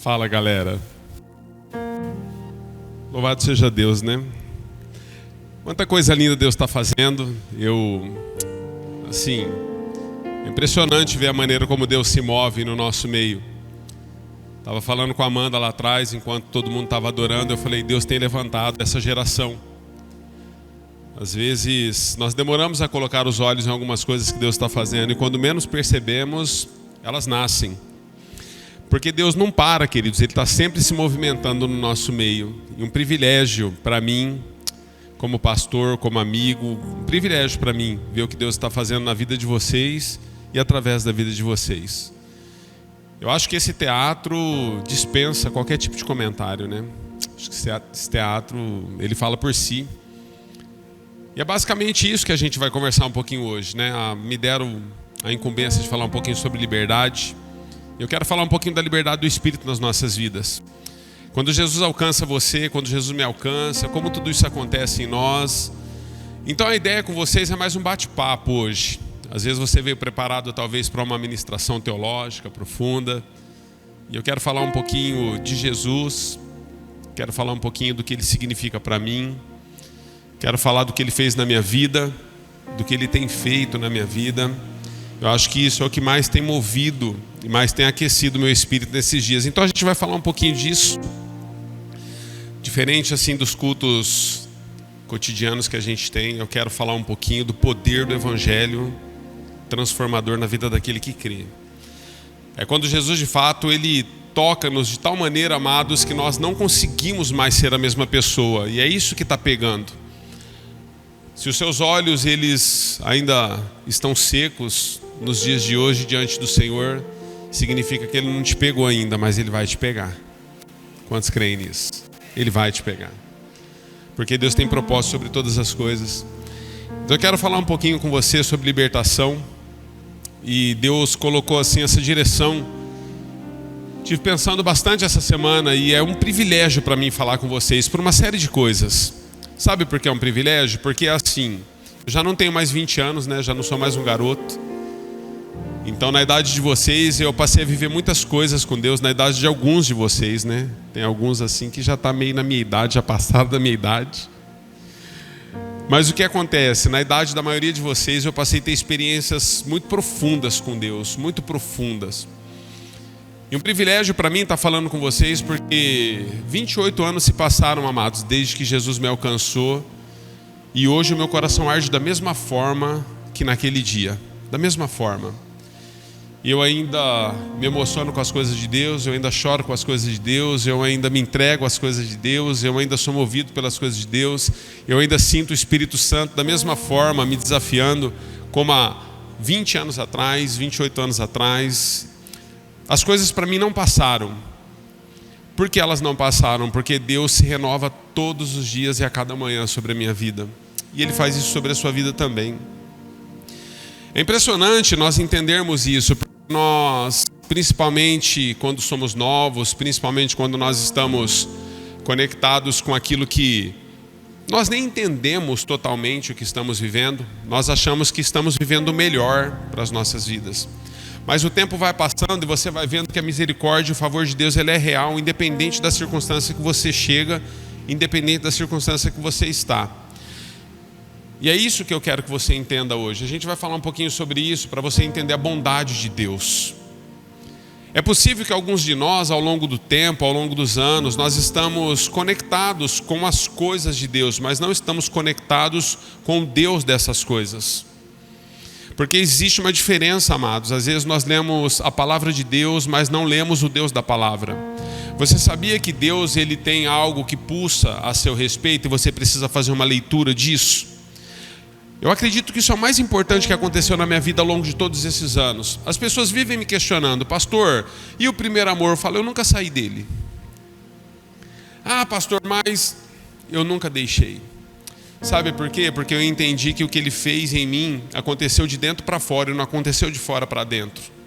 Fala, galera. Louvado seja Deus, né? Quanta coisa linda Deus está fazendo. É impressionante ver a maneira como Deus se move no nosso meio. Estava falando com a Amanda lá atrás, enquanto todo mundo estava adorando, eu falei, Deus tem levantado essa geração. Às vezes, nós demoramos a colocar os olhos em algumas coisas que Deus está fazendo, e quando menos percebemos, elas nascem. Porque Deus não para, queridos, Ele está sempre se movimentando no nosso meio. E um privilégio para mim, como pastor, como amigo, um privilégio para mim ver o que Deus está fazendo na vida de vocês e através da vida de vocês. Eu acho que esse teatro dispensa qualquer tipo de comentário, né? Acho que esse teatro, ele fala por si. E é basicamente isso que a gente vai conversar um pouquinho hoje, né? Me deram a incumbência de falar um pouquinho sobre liberdade. Eu quero falar um pouquinho da liberdade do Espírito nas nossas vidas. Quando Jesus alcança você, quando Jesus me alcança, como tudo isso acontece em nós. Então a ideia com vocês é mais um bate-papo hoje. Às vezes você veio preparado talvez para uma ministração teológica profunda. E eu quero falar um pouquinho de Jesus. Quero falar um pouquinho do que Ele significa para mim. Quero falar do que Ele fez na minha vida, do que Ele tem feito na minha vida. Eu acho que isso é o que mais tem movido e mais tem aquecido o meu espírito nesses dias. Então a gente vai falar um pouquinho disso. Diferente assim dos cultos cotidianos que a gente tem, eu quero falar um pouquinho do poder do Evangelho transformador na vida daquele que crê. É quando Jesus de fato, Ele toca-nos de tal maneira, amados, que nós não conseguimos mais ser a mesma pessoa. E é isso que está pegando. Se os seus olhos eles ainda estão secos nos dias de hoje diante do Senhor, significa que Ele não te pegou ainda, mas Ele vai te pegar. Quantos creem nisso? Ele vai te pegar. Porque Deus tem propósito sobre todas as coisas. Então eu quero falar um pouquinho com você sobre libertação. E Deus colocou assim essa direção. Estive pensando bastante essa semana e é um privilégio para mim falar com vocês por uma série de coisas. Sabe por que é um privilégio? Porque assim, eu já não tenho mais 20 anos, né? Já não sou mais um garoto. Então na idade de vocês eu passei a viver muitas coisas com Deus, na idade de alguns de vocês, né? Tem alguns assim que já está meio na minha idade, já passaram da minha idade. Mas o que acontece? Na idade da maioria de vocês eu passei a ter experiências muito profundas com Deus, muito profundas. E um privilégio para mim estar falando com vocês porque 28 anos se passaram, amados, desde que Jesus me alcançou. E hoje o meu coração arde da mesma forma que naquele dia. Da mesma forma. E eu ainda me emociono com as coisas de Deus, eu ainda choro com as coisas de Deus, eu ainda me entrego às coisas de Deus, eu ainda sou movido pelas coisas de Deus, eu ainda sinto o Espírito Santo da mesma forma me desafiando como há 20 anos atrás, 28 anos atrás. As coisas para mim não passaram. Por que elas não passaram? Porque Deus se renova todos os dias e a cada manhã sobre a minha vida. E Ele faz isso sobre a sua vida também. É impressionante nós entendermos isso, porque nós, principalmente quando somos novos, principalmente quando nós estamos conectados com aquilo que nós nem entendemos totalmente o que estamos vivendo, nós achamos que estamos vivendo o melhor para as nossas vidas. Mas o tempo vai passando e você vai vendo que a misericórdia e o favor de Deus ele é real, independente da circunstância que você chega, independente da circunstância que você está. E é isso que eu quero que você entenda hoje. A gente vai falar um pouquinho sobre isso para você entender a bondade de Deus. É possível que alguns de nós, ao longo do tempo, ao longo dos anos, nós estamos conectados com as coisas de Deus, mas não estamos conectados com o Deus dessas coisas. Porque existe uma diferença, amados. Às vezes nós lemos a palavra de Deus, mas não lemos o Deus da palavra. Você sabia que Deus ele tem algo que pulsa a seu respeito e você precisa fazer uma leitura disso? Eu acredito que isso é o mais importante que aconteceu na minha vida ao longo de todos esses anos. As pessoas vivem me questionando, pastor, e o primeiro amor? Eu falo, eu nunca saí dele. Ah, pastor, mas eu nunca deixei. Sabe por quê? Porque eu entendi que o que Ele fez em mim aconteceu de dentro para fora e não aconteceu de fora para dentro.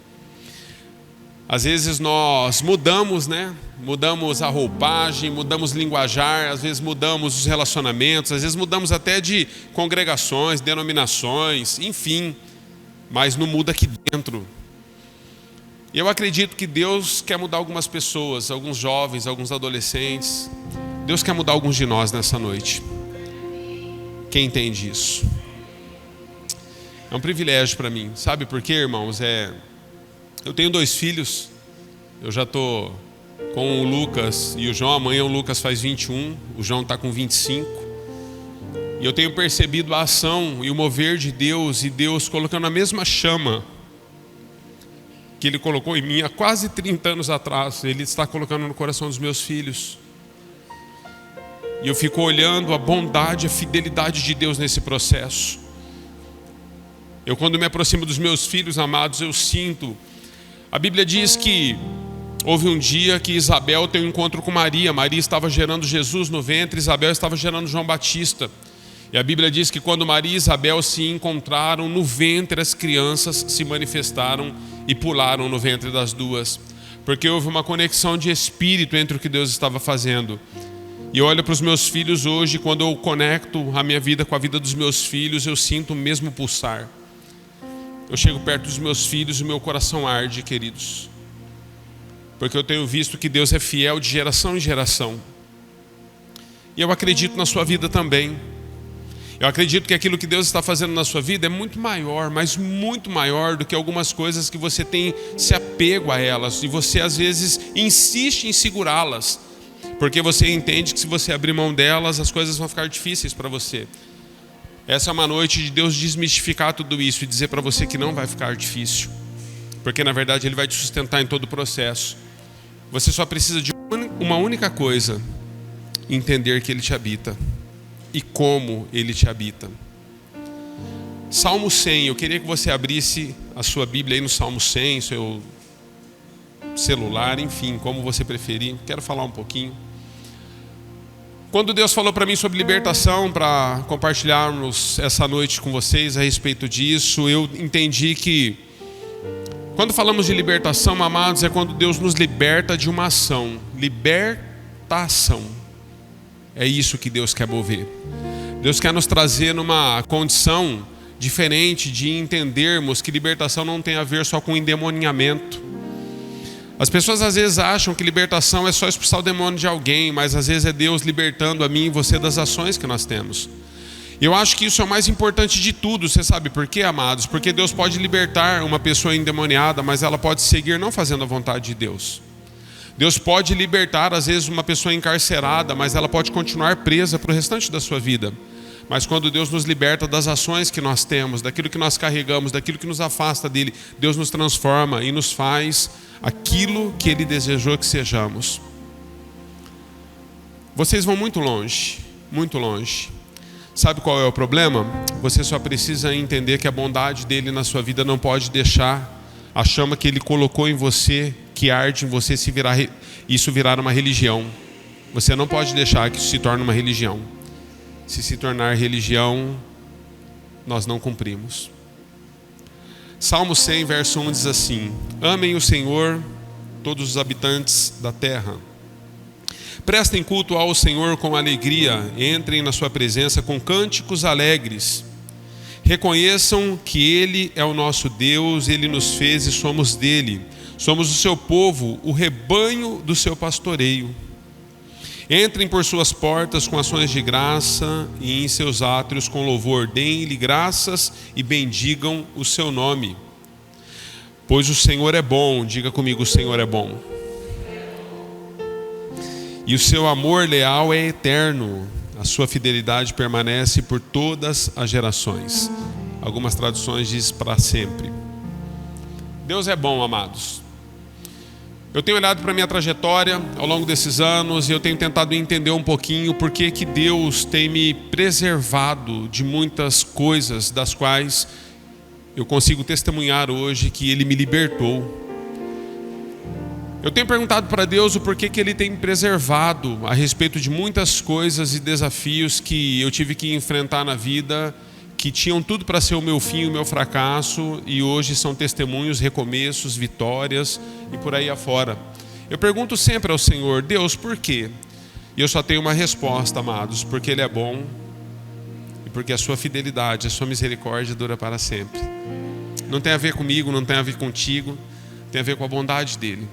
Às vezes nós mudamos, né? Mudamos a roupagem, mudamos linguajar, às vezes mudamos os relacionamentos, às vezes mudamos até de congregações, denominações, enfim. Mas não muda aqui dentro. E eu acredito que Deus quer mudar algumas pessoas, alguns jovens, alguns adolescentes. Deus quer mudar alguns de nós nessa noite. Quem entende isso? É um privilégio para mim. Sabe por quê, irmãos? Eu tenho 2 filhos. Eu já estou com o Lucas e o João. Amanhã o Lucas faz 21, o João está com 25. E eu tenho percebido a ação e o mover de Deus, e Deus colocando a mesma chama que Ele colocou em mim há quase 30 anos atrás, Ele está colocando no coração dos meus filhos. E eu fico olhando a bondade, a fidelidade de Deus nesse processo. Eu, quando me aproximo dos meus filhos amados, eu sinto. A Bíblia diz que houve um dia que Isabel tem um encontro com Maria. Maria estava gerando Jesus no ventre, Isabel estava gerando João Batista. E a Bíblia diz que quando Maria e Isabel se encontraram no ventre, as crianças se manifestaram e pularam no ventre das duas. Porque houve uma conexão de espírito entre o que Deus estava fazendo. E eu olho para os meus filhos hoje, quando eu conecto a minha vida com a vida dos meus filhos, eu sinto o mesmo pulsar. Eu chego perto dos meus filhos e o meu coração arde, queridos. Porque eu tenho visto que Deus é fiel de geração em geração. E eu acredito na sua vida também. Eu acredito que aquilo que Deus está fazendo na sua vida é muito maior, mas muito maior do que algumas coisas que você tem se apego a elas. E você às vezes insiste em segurá-las. Porque você entende que se você abrir mão delas, as coisas vão ficar difíceis para você. Essa é uma noite de Deus desmistificar tudo isso e dizer para você que não vai ficar difícil. Porque na verdade Ele vai te sustentar em todo o processo. Você só precisa de uma única coisa: entender que Ele te habita. E como Ele te habita. Salmo 100, eu queria que você abrisse a sua Bíblia aí no Salmo 100, seu celular, enfim, como você preferir. Quero falar um pouquinho. Quando Deus falou para mim sobre libertação, para compartilharmos essa noite com vocês a respeito disso, eu entendi que quando falamos de libertação, amados, é quando Deus nos liberta de uma ação. Libertação. É isso que Deus quer mover. Deus quer nos trazer numa condição diferente de entendermos que libertação não tem a ver só com endemoniamento. As pessoas às vezes acham que libertação é só expulsar o demônio de alguém, mas às vezes é Deus libertando a mim e você das ações que nós temos. Eu acho que isso é o mais importante de tudo. Você sabe por quê, amados? Porque Deus pode libertar uma pessoa endemoniada, mas ela pode seguir não fazendo a vontade de Deus. Deus pode libertar, às vezes, uma pessoa encarcerada, mas ela pode continuar presa para o restante da sua vida. Mas quando Deus nos liberta das ações que nós temos, daquilo que nós carregamos, daquilo que nos afasta dele, Deus nos transforma e nos faz aquilo que Ele desejou que sejamos. Vocês vão muito longe, muito longe. Sabe qual é o problema? Você só precisa entender que a bondade dele na sua vida não pode deixar a chama que Ele colocou em você, que arde em você, isso virar uma religião. Você não pode deixar que isso se torne uma religião. Se tornar religião, nós não cumprimos. Salmo 100, verso 1 diz assim: amem o Senhor, todos os habitantes da terra. Prestem culto ao Senhor com alegria, entrem na sua presença com cânticos alegres. Reconheçam que Ele é o nosso Deus, Ele nos fez e somos dele. Somos o seu povo, o rebanho do seu pastoreio. Entrem por suas portas com ações de graça e em seus átrios com louvor. Deem-lhe graças e bendigam o seu nome. Pois o Senhor é bom, diga comigo, o Senhor é bom. E o seu amor leal é eterno. A sua fidelidade permanece por todas as gerações. Algumas traduções dizem para sempre. Deus é bom, amados. Eu tenho olhado para a minha trajetória ao longo desses anos e eu tenho tentado entender um pouquinho por que Deus tem me preservado de muitas coisas das quais eu consigo testemunhar hoje que Ele me libertou. Eu tenho perguntado para Deus o porquê que Ele tem me preservado a respeito de muitas coisas e desafios que eu tive que enfrentar na vida, que tinham tudo para ser o meu fim, o meu fracasso, e hoje são testemunhos, recomeços, vitórias e por aí afora. Eu pergunto sempre ao Senhor: Deus, por quê? E eu só tenho uma resposta, amados: porque Ele é bom e porque a sua fidelidade, a sua misericórdia dura para sempre. Não tem a ver comigo, não tem a ver contigo. tem a ver com a bondade dele.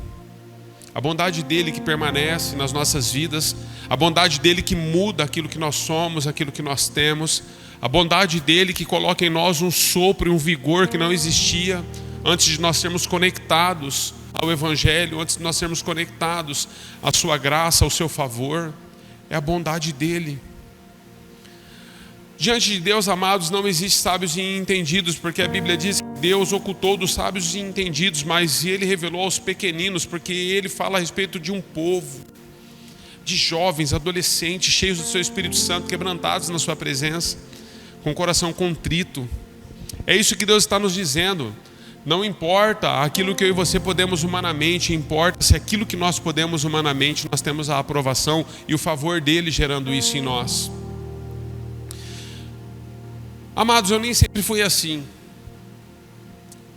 A bondade dele que permanece nas nossas vidas, a bondade dele que muda aquilo que nós somos, aquilo que nós temos, a bondade dele que coloca em nós um sopro e um vigor que não existia antes de nós sermos conectados ao Evangelho, antes de nós sermos conectados à sua graça, ao seu favor. É a bondade dele. Diante de Deus, amados, não existe sábios e entendidos, porque a Bíblia diz que Deus ocultou dos sábios e entendidos, mas ele revelou aos pequeninos, porque ele fala a respeito de um povo, de jovens, adolescentes, cheios do seu Espírito Santo, quebrantados na sua presença, com o coração contrito. É isso que Deus está nos dizendo. Não importa aquilo que eu e você podemos humanamente, importa se aquilo que nós podemos humanamente, nós temos a aprovação e o favor dele gerando isso em nós. Amados, eu nem sempre fui assim.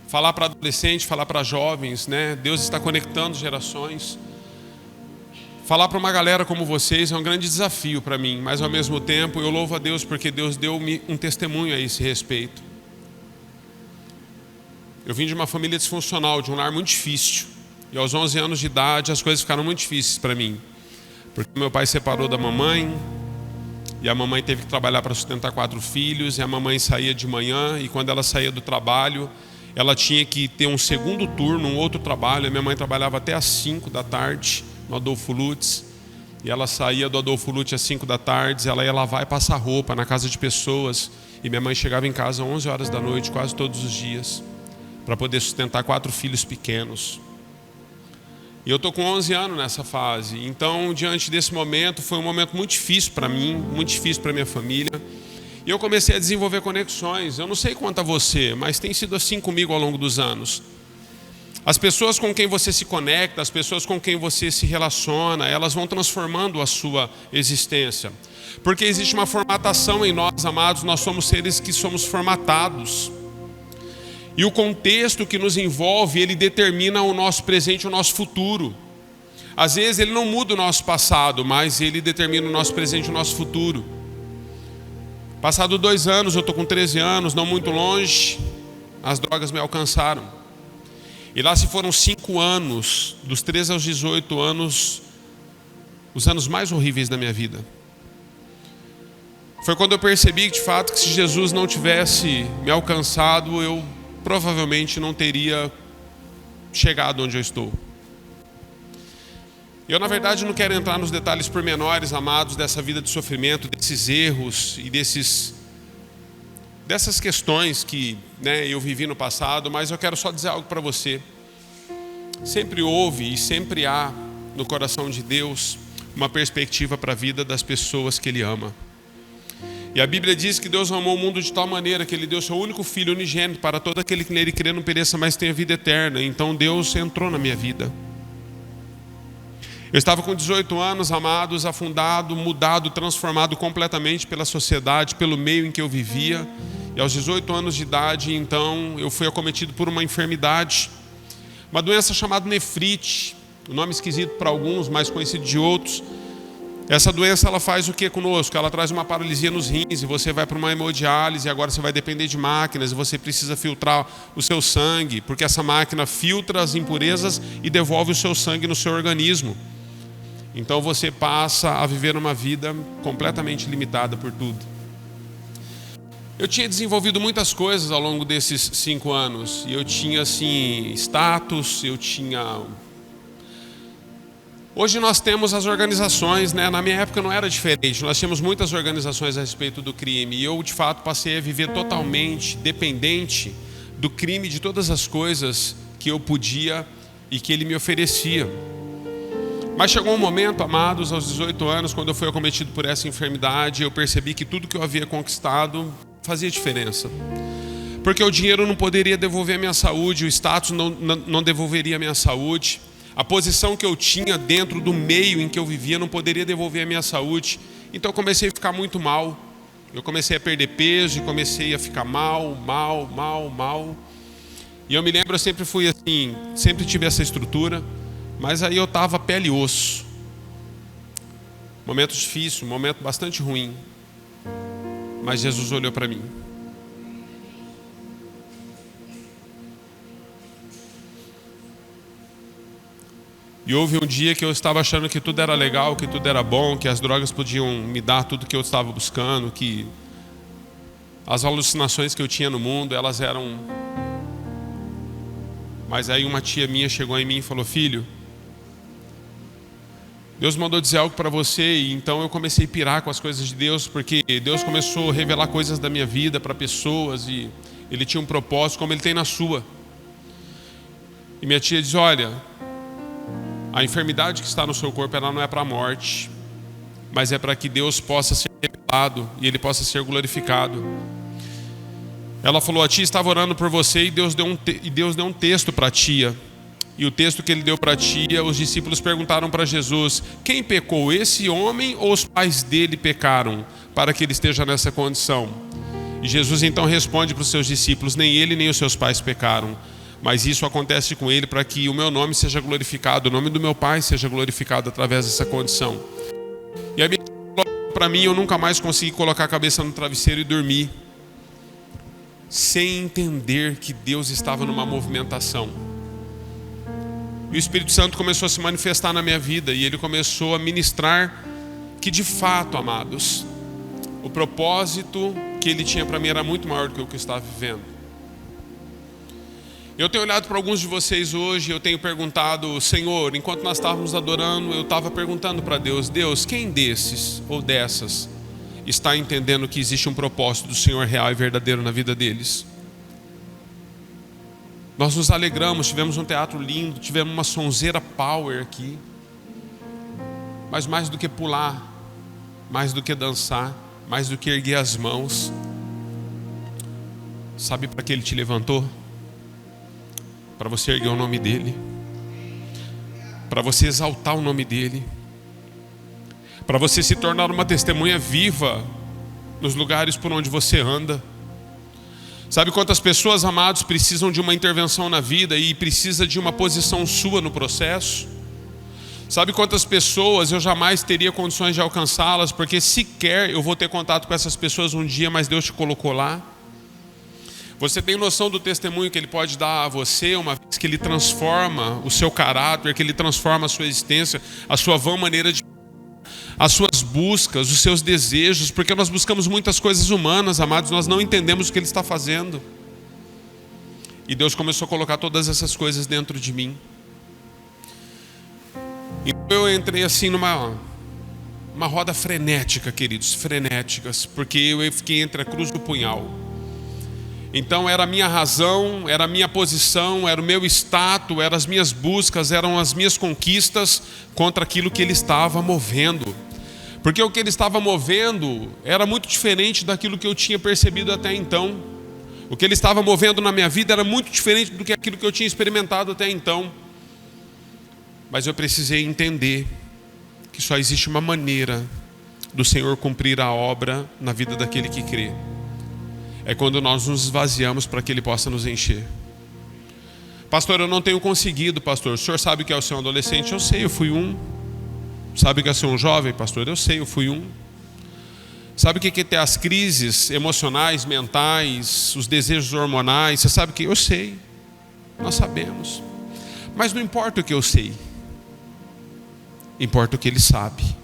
Falar para adolescentes, falar para jovens, né? Deus está conectando gerações. Falar para uma galera como vocês é um grande desafio para mim, mas ao mesmo tempo eu louvo a Deus porque Deus deu-me um testemunho a esse respeito. Eu vim de uma família disfuncional, de um lar muito difícil. E aos 11 anos de idade as coisas ficaram muito difíceis para mim. Porque meu pai separou da mamãe, e a mamãe teve que trabalhar para sustentar 4 filhos, e a mamãe saía de manhã, e quando ela saía do trabalho, ela tinha que ter um segundo turno, um outro trabalho. A minha mãe trabalhava até às 5 da tarde, no Adolfo Lutz, e ela saía do Adolfo Lutz às 5 da tarde, ela ia lavar e passar roupa na casa de pessoas, e minha mãe chegava em casa às 11 horas da noite, quase todos os dias, para poder sustentar 4 filhos pequenos. E eu estou com 11 anos nessa fase. Então, diante desse momento, foi um momento muito difícil para mim, muito difícil para minha família. E eu comecei a desenvolver conexões. Eu não sei quanto a você, mas tem sido assim comigo ao longo dos anos. As pessoas com quem você se conecta, as pessoas com quem você se relaciona, elas vão transformando a sua existência. Porque existe uma formatação em nós, amados, nós somos seres que somos formatados. E o contexto que nos envolve, ele determina o nosso presente e o nosso futuro. Às vezes ele não muda o nosso passado, mas ele determina o nosso presente e o nosso futuro. Passado 2 anos, eu estou com 13 anos, não muito longe, as drogas me alcançaram. E lá se foram 5 anos, dos 13 aos 18 anos, os anos mais horríveis da minha vida. Foi quando eu percebi que de fato, que se Jesus não tivesse me alcançado, eu provavelmente não teria chegado onde eu estou. Eu, na verdade, não quero entrar nos detalhes pormenores, amados, dessa vida de sofrimento, desses erros e dessas questões que, né, eu vivi no passado, mas eu quero só dizer algo para você. Sempre houve e sempre há no coração de Deus uma perspectiva para a vida das pessoas que Ele ama. E a Bíblia diz que Deus amou o mundo de tal maneira que Ele deu seu único Filho unigênito para todo aquele que nele crê não pereça, mas tenha vida eterna. Então Deus entrou na minha vida. Eu estava com 18 anos, amados, afundado, mudado, transformado completamente pela sociedade, pelo meio em que eu vivia. E aos 18 anos de idade, então, eu fui acometido por uma enfermidade, uma doença chamada nefrite, um nome esquisito para alguns, mais conhecido de outros. Essa doença, ela faz o que conosco? Ela traz uma paralisia nos rins, e você vai para uma hemodiálise, e agora você vai depender de máquinas, e você precisa filtrar o seu sangue, porque essa máquina filtra as impurezas e devolve o seu sangue no seu organismo. Então você passa a viver uma vida completamente limitada por tudo. Eu tinha desenvolvido muitas coisas ao longo desses 5 anos, e eu tinha assim, status, eu tinha... Hoje nós temos as organizações, né? Na minha época não era diferente, nós tínhamos muitas organizações a respeito do crime, e eu de fato passei a viver totalmente dependente do crime, de todas as coisas que eu podia e que ele me oferecia. Mas chegou um momento, amados, aos 18 anos, quando eu fui acometido por essa enfermidade, eu percebi que tudo que eu havia conquistado fazia diferença. Porque o dinheiro não poderia devolver a minha saúde, o status não devolveria a minha saúde. A posição que eu tinha dentro do meio em que eu vivia não poderia devolver a minha saúde. Então eu comecei a ficar muito mal. Eu comecei a perder peso e comecei a ficar mal. E eu me lembro, eu sempre fui assim, sempre tive essa estrutura, mas aí eu estava pele e osso. Momento difícil, momento bastante ruim. Mas Jesus olhou para mim. E houve um dia que eu estava achando que tudo era legal, que tudo era bom, que as drogas podiam me dar tudo que eu estava buscando, que as alucinações que eu tinha no mundo, elas eram... Mas aí uma tia minha chegou em mim e falou: filho, Deus mandou dizer algo para você. E então eu comecei a pirar com as coisas de Deus, porque Deus começou a revelar coisas da minha vida para pessoas, e Ele tinha um propósito como Ele tem na sua. E minha tia diz: olha, a enfermidade que está no seu corpo, ela não é para a morte, mas é para que Deus possa ser revelado e Ele possa ser glorificado. Ela falou: a tia estava orando por você e Deus deu um texto para a tia. E o texto que Ele deu para a tia, os discípulos perguntaram para Jesus: quem pecou, esse homem ou os pais dele pecaram para que ele esteja nessa condição? E Jesus então responde para os seus discípulos: nem ele nem os seus pais pecaram, mas isso acontece com ele para que o meu nome seja glorificado, o nome do meu Pai seja glorificado através dessa condição. E a minha tia falou para mim: eu nunca mais consegui colocar a cabeça no travesseiro e dormir sem entender que Deus estava numa movimentação. E o Espírito Santo começou a se manifestar na minha vida, e Ele começou a ministrar que, de fato, amados, o propósito que Ele tinha para mim era muito maior do que o que eu estava vivendo. Eu tenho olhado para alguns de vocês hoje, eu tenho perguntado: Senhor, enquanto nós estávamos adorando, eu estava perguntando para Deus: Deus, quem desses ou dessas está entendendo que existe um propósito do Senhor real e verdadeiro na vida deles? Nós nos alegramos, tivemos um teatro lindo, tivemos uma sonzeira power aqui. Mas mais do que pular, mais do que dançar, mais do que erguer as mãos, sabe para que Ele te levantou? Para você erguer o nome dEle, para você exaltar o nome dEle, para você se tornar uma testemunha viva nos lugares por onde você anda. Sabe quantas pessoas, amados, precisam de uma intervenção na vida e precisa de uma posição sua no processo? Sabe quantas pessoas eu jamais teria condições de alcançá-las, porque sequer eu vou ter contato com essas pessoas um dia, mas Deus te colocou lá? Você tem noção do testemunho que Ele pode dar a você, uma vez que Ele transforma o seu caráter, que Ele transforma a sua existência, a sua vã maneira de... as suas buscas, os seus desejos, porque nós buscamos muitas coisas humanas, amados, nós não entendemos o que Ele está fazendo. E Deus começou a colocar todas essas coisas dentro de mim. Então eu entrei assim numa roda frenética, queridos, frenéticas, porque eu fiquei entre a cruz e o punhal. Então era a minha razão, era a minha posição, era o meu status, eram as minhas buscas, eram as minhas conquistas contra aquilo que Ele estava movendo. Porque o que Ele estava movendo era muito diferente daquilo que eu tinha percebido até então. O que Ele estava movendo na minha vida era muito diferente do que aquilo que eu tinha experimentado até então. Mas eu precisei entender que só existe uma maneira do Senhor cumprir a obra na vida daquele que crê. É quando nós nos esvaziamos para que Ele possa nos encher. Pastor, eu não tenho conseguido, pastor. O senhor sabe o que é ser um adolescente? Eu sei, eu fui um. Sabe o que é ser um jovem, pastor? Eu sei, eu fui um. Sabe o que é ter as crises emocionais, mentais, os desejos hormonais? Você sabe o que? Eu sei. Nós sabemos. Mas não importa o que eu sei. Importa o que Ele sabe.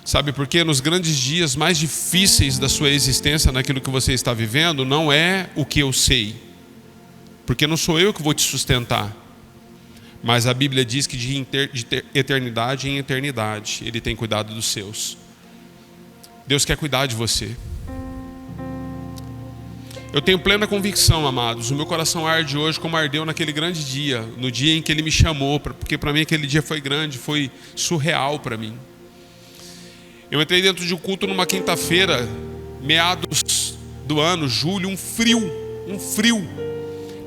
Sabe por quê? Nos grandes dias mais difíceis da sua existência, naquilo que você está vivendo, não é o que eu sei. Porque não sou eu que vou te sustentar. Mas a Bíblia diz que de eternidade em eternidade Ele tem cuidado dos seus. Deus quer cuidar de você. Eu tenho plena convicção, amados, o meu coração arde hoje como ardeu naquele grande dia, no dia em que Ele me chamou, porque para mim aquele dia foi grande, foi surreal para mim. Eu entrei dentro de um culto numa quinta-feira, meados do ano, julho, um frio.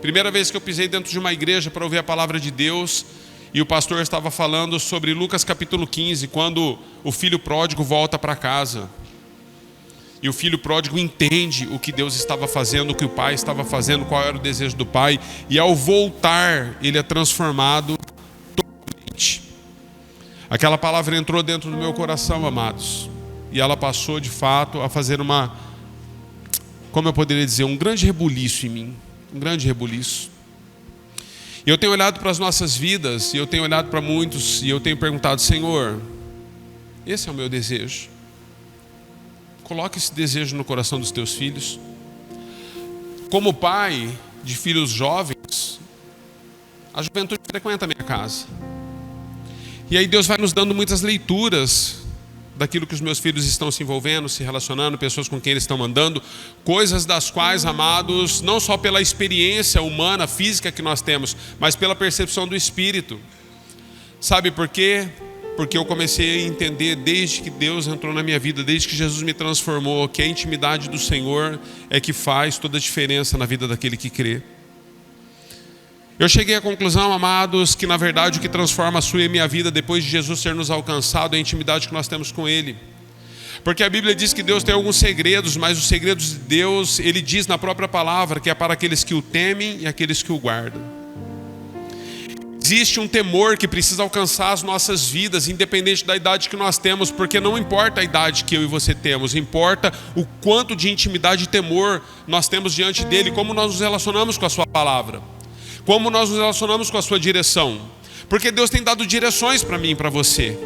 Primeira vez que eu pisei dentro de uma igreja para ouvir a palavra de Deus, e o pastor estava falando sobre Lucas capítulo 15, quando o filho pródigo volta para casa. E o filho pródigo entende o que Deus estava fazendo, o que o pai estava fazendo, qual era o desejo do pai, e ao voltar, ele é transformado totalmente. Aquela palavra entrou dentro do meu coração, amados, e ela passou de fato a fazer como eu poderia dizer, um grande rebuliço em mim, um grande rebuliço. E eu tenho olhado para as nossas vidas, e eu tenho olhado para muitos, e eu tenho perguntado: Senhor, esse é o meu desejo. Coloque esse desejo no coração dos teus filhos. Como pai de filhos jovens, a juventude frequenta a minha casa. E aí Deus vai nos dando muitas leituras daquilo que os meus filhos estão se envolvendo, se relacionando, pessoas com quem eles estão andando, coisas das quais, amados, não só pela experiência humana, física que nós temos, mas pela percepção do Espírito. Sabe por quê? Porque eu comecei a entender desde que Deus entrou na minha vida, desde que Jesus me transformou, que a intimidade do Senhor é que faz toda a diferença na vida daquele que crê. Eu cheguei à conclusão, amados, que na verdade o que transforma a sua e a minha vida depois de Jesus ter nos alcançado é a intimidade que nós temos com Ele. Porque a Bíblia diz que Deus tem alguns segredos, mas os segredos de Deus, Ele diz na própria palavra que é para aqueles que o temem e aqueles que o guardam. Existe um temor que precisa alcançar as nossas vidas, independente da idade que nós temos, porque não importa a idade que eu e você temos, importa o quanto de intimidade e temor nós temos diante dEle, como nós nos relacionamos com a sua palavra. Como nós nos relacionamos com a sua direção. Porque Deus tem dado direções para mim e para você.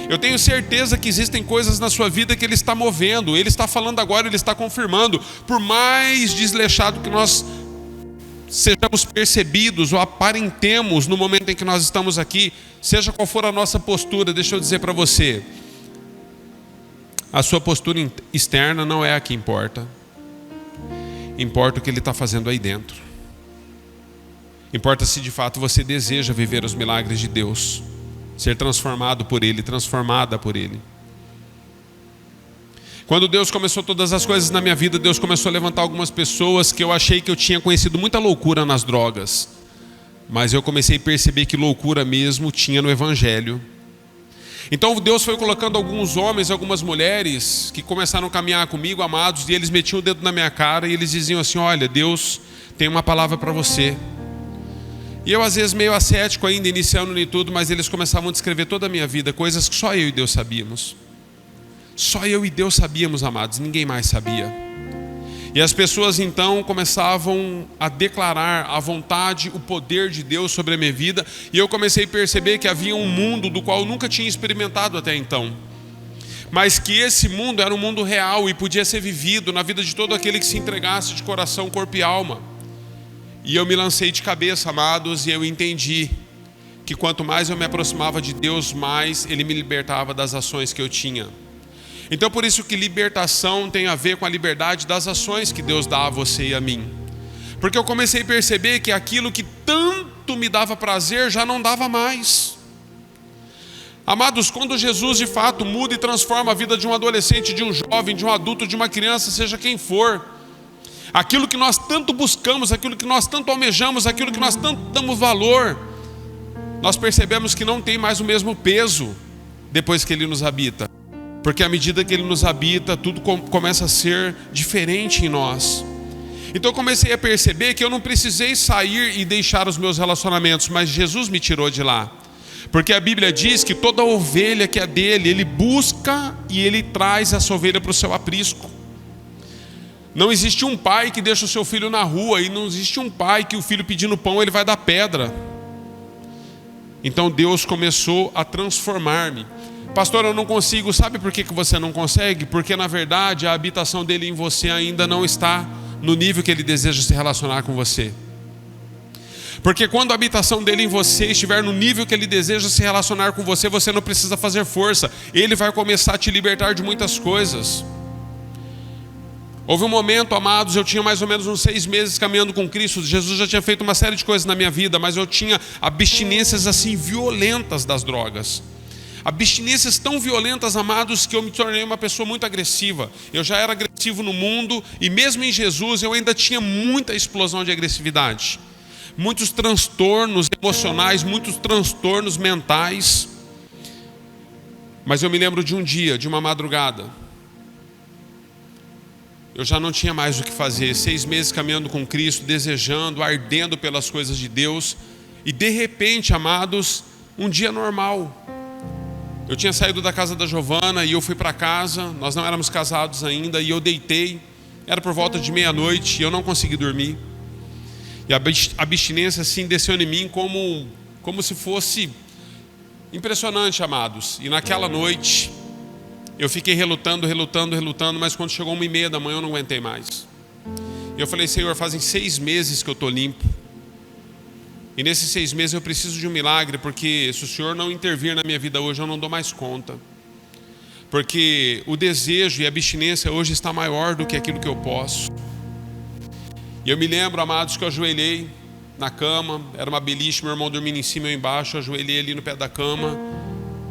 Eu tenho certeza que existem coisas na sua vida que Ele está movendo. Ele está falando agora, Ele está confirmando. Por mais desleixado que nós sejamos percebidos ou aparentemos no momento em que nós estamos aqui, seja qual for a nossa postura, deixa eu dizer para você, a sua postura externa não é a que importa. Importa o que Ele está fazendo aí dentro. Importa se de fato você deseja viver os milagres de Deus, ser transformado por Ele, transformada por Ele. Quando Deus começou todas as coisas na minha vida, Deus começou a levantar algumas pessoas que eu achei que eu tinha conhecido muita loucura nas drogas. Mas eu comecei a perceber que loucura mesmo tinha no Evangelho. Então Deus foi colocando alguns homens, algumas mulheres que começaram a caminhar comigo, amados, e eles metiam o dedo na minha cara e eles diziam assim: olha, Deus tem uma palavra para você. E eu às vezes meio ascético ainda, iniciando em tudo, mas eles começavam a descrever toda a minha vida, coisas que só eu e Deus sabíamos. Só eu e Deus sabíamos, amados, ninguém mais sabia. E as pessoas então começavam a declarar a vontade, o poder de Deus sobre a minha vida, e eu comecei a perceber que havia um mundo do qual eu nunca tinha experimentado até então. Mas que esse mundo era um mundo real e podia ser vivido na vida de todo aquele que se entregasse de coração, corpo e alma. E eu me lancei de cabeça, amados, e eu entendi que quanto mais eu me aproximava de Deus, mais Ele me libertava das ações que eu tinha. Então por isso que libertação tem a ver com a liberdade das ações que Deus dá a você e a mim. Porque eu comecei a perceber que aquilo que tanto me dava prazer já não dava mais. Amados, quando Jesus de fato muda e transforma a vida de um adolescente, de um jovem, de um adulto, de uma criança, seja quem for, aquilo que nós tanto buscamos, aquilo que nós tanto almejamos, aquilo que nós tanto damos valor, nós percebemos que não tem mais o mesmo peso depois que Ele nos habita. Porque à medida que Ele nos habita, tudo começa a ser diferente em nós. Então eu comecei a perceber que eu não precisei sair e deixar os meus relacionamentos, mas Jesus me tirou de lá. Porque a Bíblia diz que toda ovelha que é dele, Ele busca e Ele traz essa ovelha para o seu aprisco. Não existe um pai que deixa o seu filho na rua, e não existe um pai que o filho pedindo pão, ele vai dar pedra. Então Deus começou a transformar-me. Pastor, eu não consigo. Sabe por que você não consegue? Porque na verdade a habitação dele em você ainda não está no nível que Ele deseja se relacionar com você. Porque quando a habitação dele em você estiver no nível que Ele deseja se relacionar com você, você não precisa fazer força. Ele vai começar a te libertar de muitas coisas. Houve um momento, amados, eu tinha mais ou menos uns 6 meses caminhando com Cristo. Jesus já tinha feito uma série de coisas na minha vida, mas eu tinha abstinências assim violentas das drogas. Abstinências tão violentas, amados, que eu me tornei uma pessoa muito agressiva. Eu já era agressivo no mundo, e mesmo em Jesus eu ainda tinha muita explosão de agressividade. Muitos transtornos emocionais, muitos transtornos mentais. Mas eu me lembro de um dia, de uma madrugada. Eu já não tinha mais o que fazer, 6 meses caminhando com Cristo, desejando, ardendo pelas coisas de Deus. E de repente, amados, um dia normal. Eu tinha saído da casa da Giovana e eu fui para casa, nós não éramos casados ainda, e eu deitei, era por volta de meia-noite e eu não consegui dormir. E a abstinência assim desceu em mim como se fosse impressionante, amados. E naquela noite eu fiquei relutando, mas quando chegou 1h30 da manhã eu não aguentei mais. E eu falei: Senhor, fazem 6 meses que eu estou limpo. E nesses 6 meses eu preciso de um milagre, porque se o Senhor não intervir na minha vida hoje, eu não dou mais conta. Porque o desejo e a abstinência hoje está maior do que aquilo que eu posso. E eu me lembro, amados, que eu ajoelhei na cama, era uma beliche, meu irmão dormindo em cima e eu embaixo, eu ajoelhei ali no pé da cama,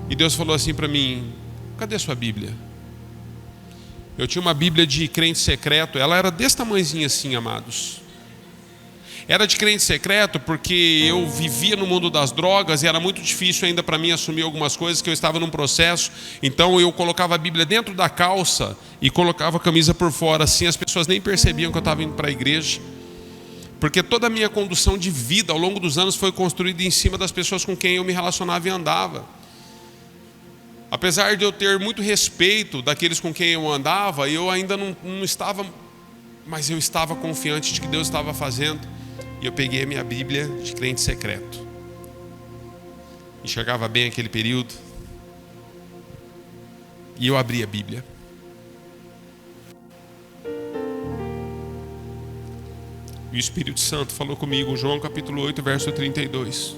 e Deus falou assim para mim: cadê a sua Bíblia? Eu tinha uma Bíblia de crente secreto, ela era desse tamanhozinho assim, amados. Era de crente secreto porque eu vivia no mundo das drogas e era muito difícil ainda para mim assumir algumas coisas, que eu estava num processo. Então eu colocava a Bíblia dentro da calça e colocava a camisa por fora, assim as pessoas nem percebiam que eu estava indo para a igreja. Porque toda a minha condução de vida ao longo dos anos foi construída em cima das pessoas com quem eu me relacionava e andava. Apesar de eu ter muito respeito daqueles com quem eu andava, eu ainda não estava, mas eu estava confiante de que Deus estava fazendo. E eu peguei a minha Bíblia de crente secreto. Enxergava bem aquele período. E eu abri a Bíblia. E o Espírito Santo falou comigo, João capítulo 8, verso 32.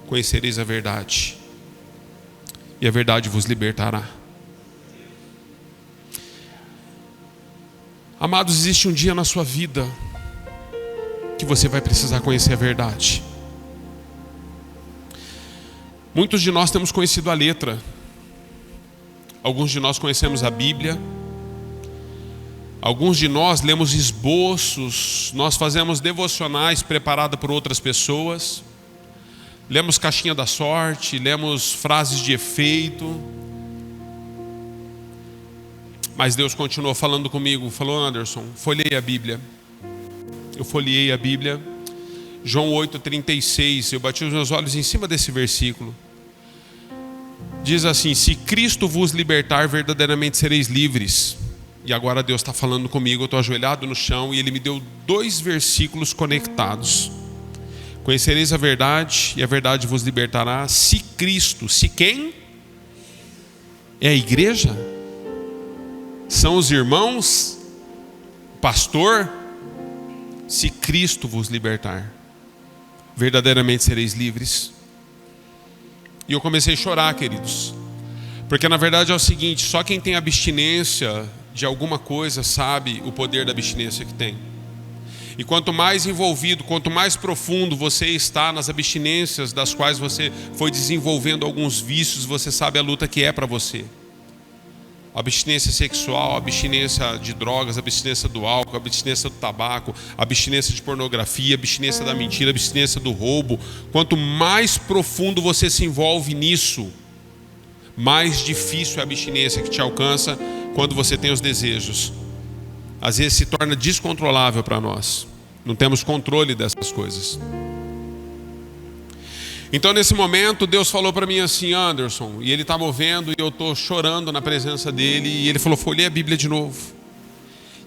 Conhecereis a verdade, e a verdade vos libertará. Amados, existe um dia na sua vida que você vai precisar conhecer a verdade. Muitos de nós temos conhecido a letra. Alguns de nós conhecemos a Bíblia. Alguns de nós lemos esboços. Nós fazemos devocionais preparados por outras pessoas. Lemos caixinha da sorte. Lemos frases de efeito. Mas Deus continuou falando comigo. Falou: Anderson, folheie a Bíblia. Eu folheei a Bíblia, João 8,36, eu bati os meus olhos em cima desse versículo. Diz assim: se Cristo vos libertar, verdadeiramente sereis livres. E agora Deus está falando comigo, eu estou ajoelhado no chão e Ele me deu 2 versículos conectados. Conhecereis a verdade e a verdade vos libertará. Se Cristo, se quem? É a igreja? São os irmãos? O pastor? Se Cristo vos libertar, verdadeiramente sereis livres. E eu comecei a chorar, queridos, porque na verdade é o seguinte: só quem tem abstinência de alguma coisa sabe o poder da abstinência que tem. E quanto mais envolvido, quanto mais profundo você está nas abstinências das quais você foi desenvolvendo alguns vícios, você sabe a luta que é para você. Abstinência sexual, abstinência de drogas, abstinência do álcool, abstinência do tabaco, abstinência de pornografia, abstinência da mentira, abstinência do roubo. Quanto mais profundo você se envolve nisso, mais difícil é a abstinência que te alcança quando você tem os desejos. Às vezes se torna descontrolável para nós. Não temos controle dessas coisas. Então nesse momento Deus falou para mim assim: Anderson, e Ele está movendo e eu estou chorando na presença dEle. E Ele falou: folheia a Bíblia de novo.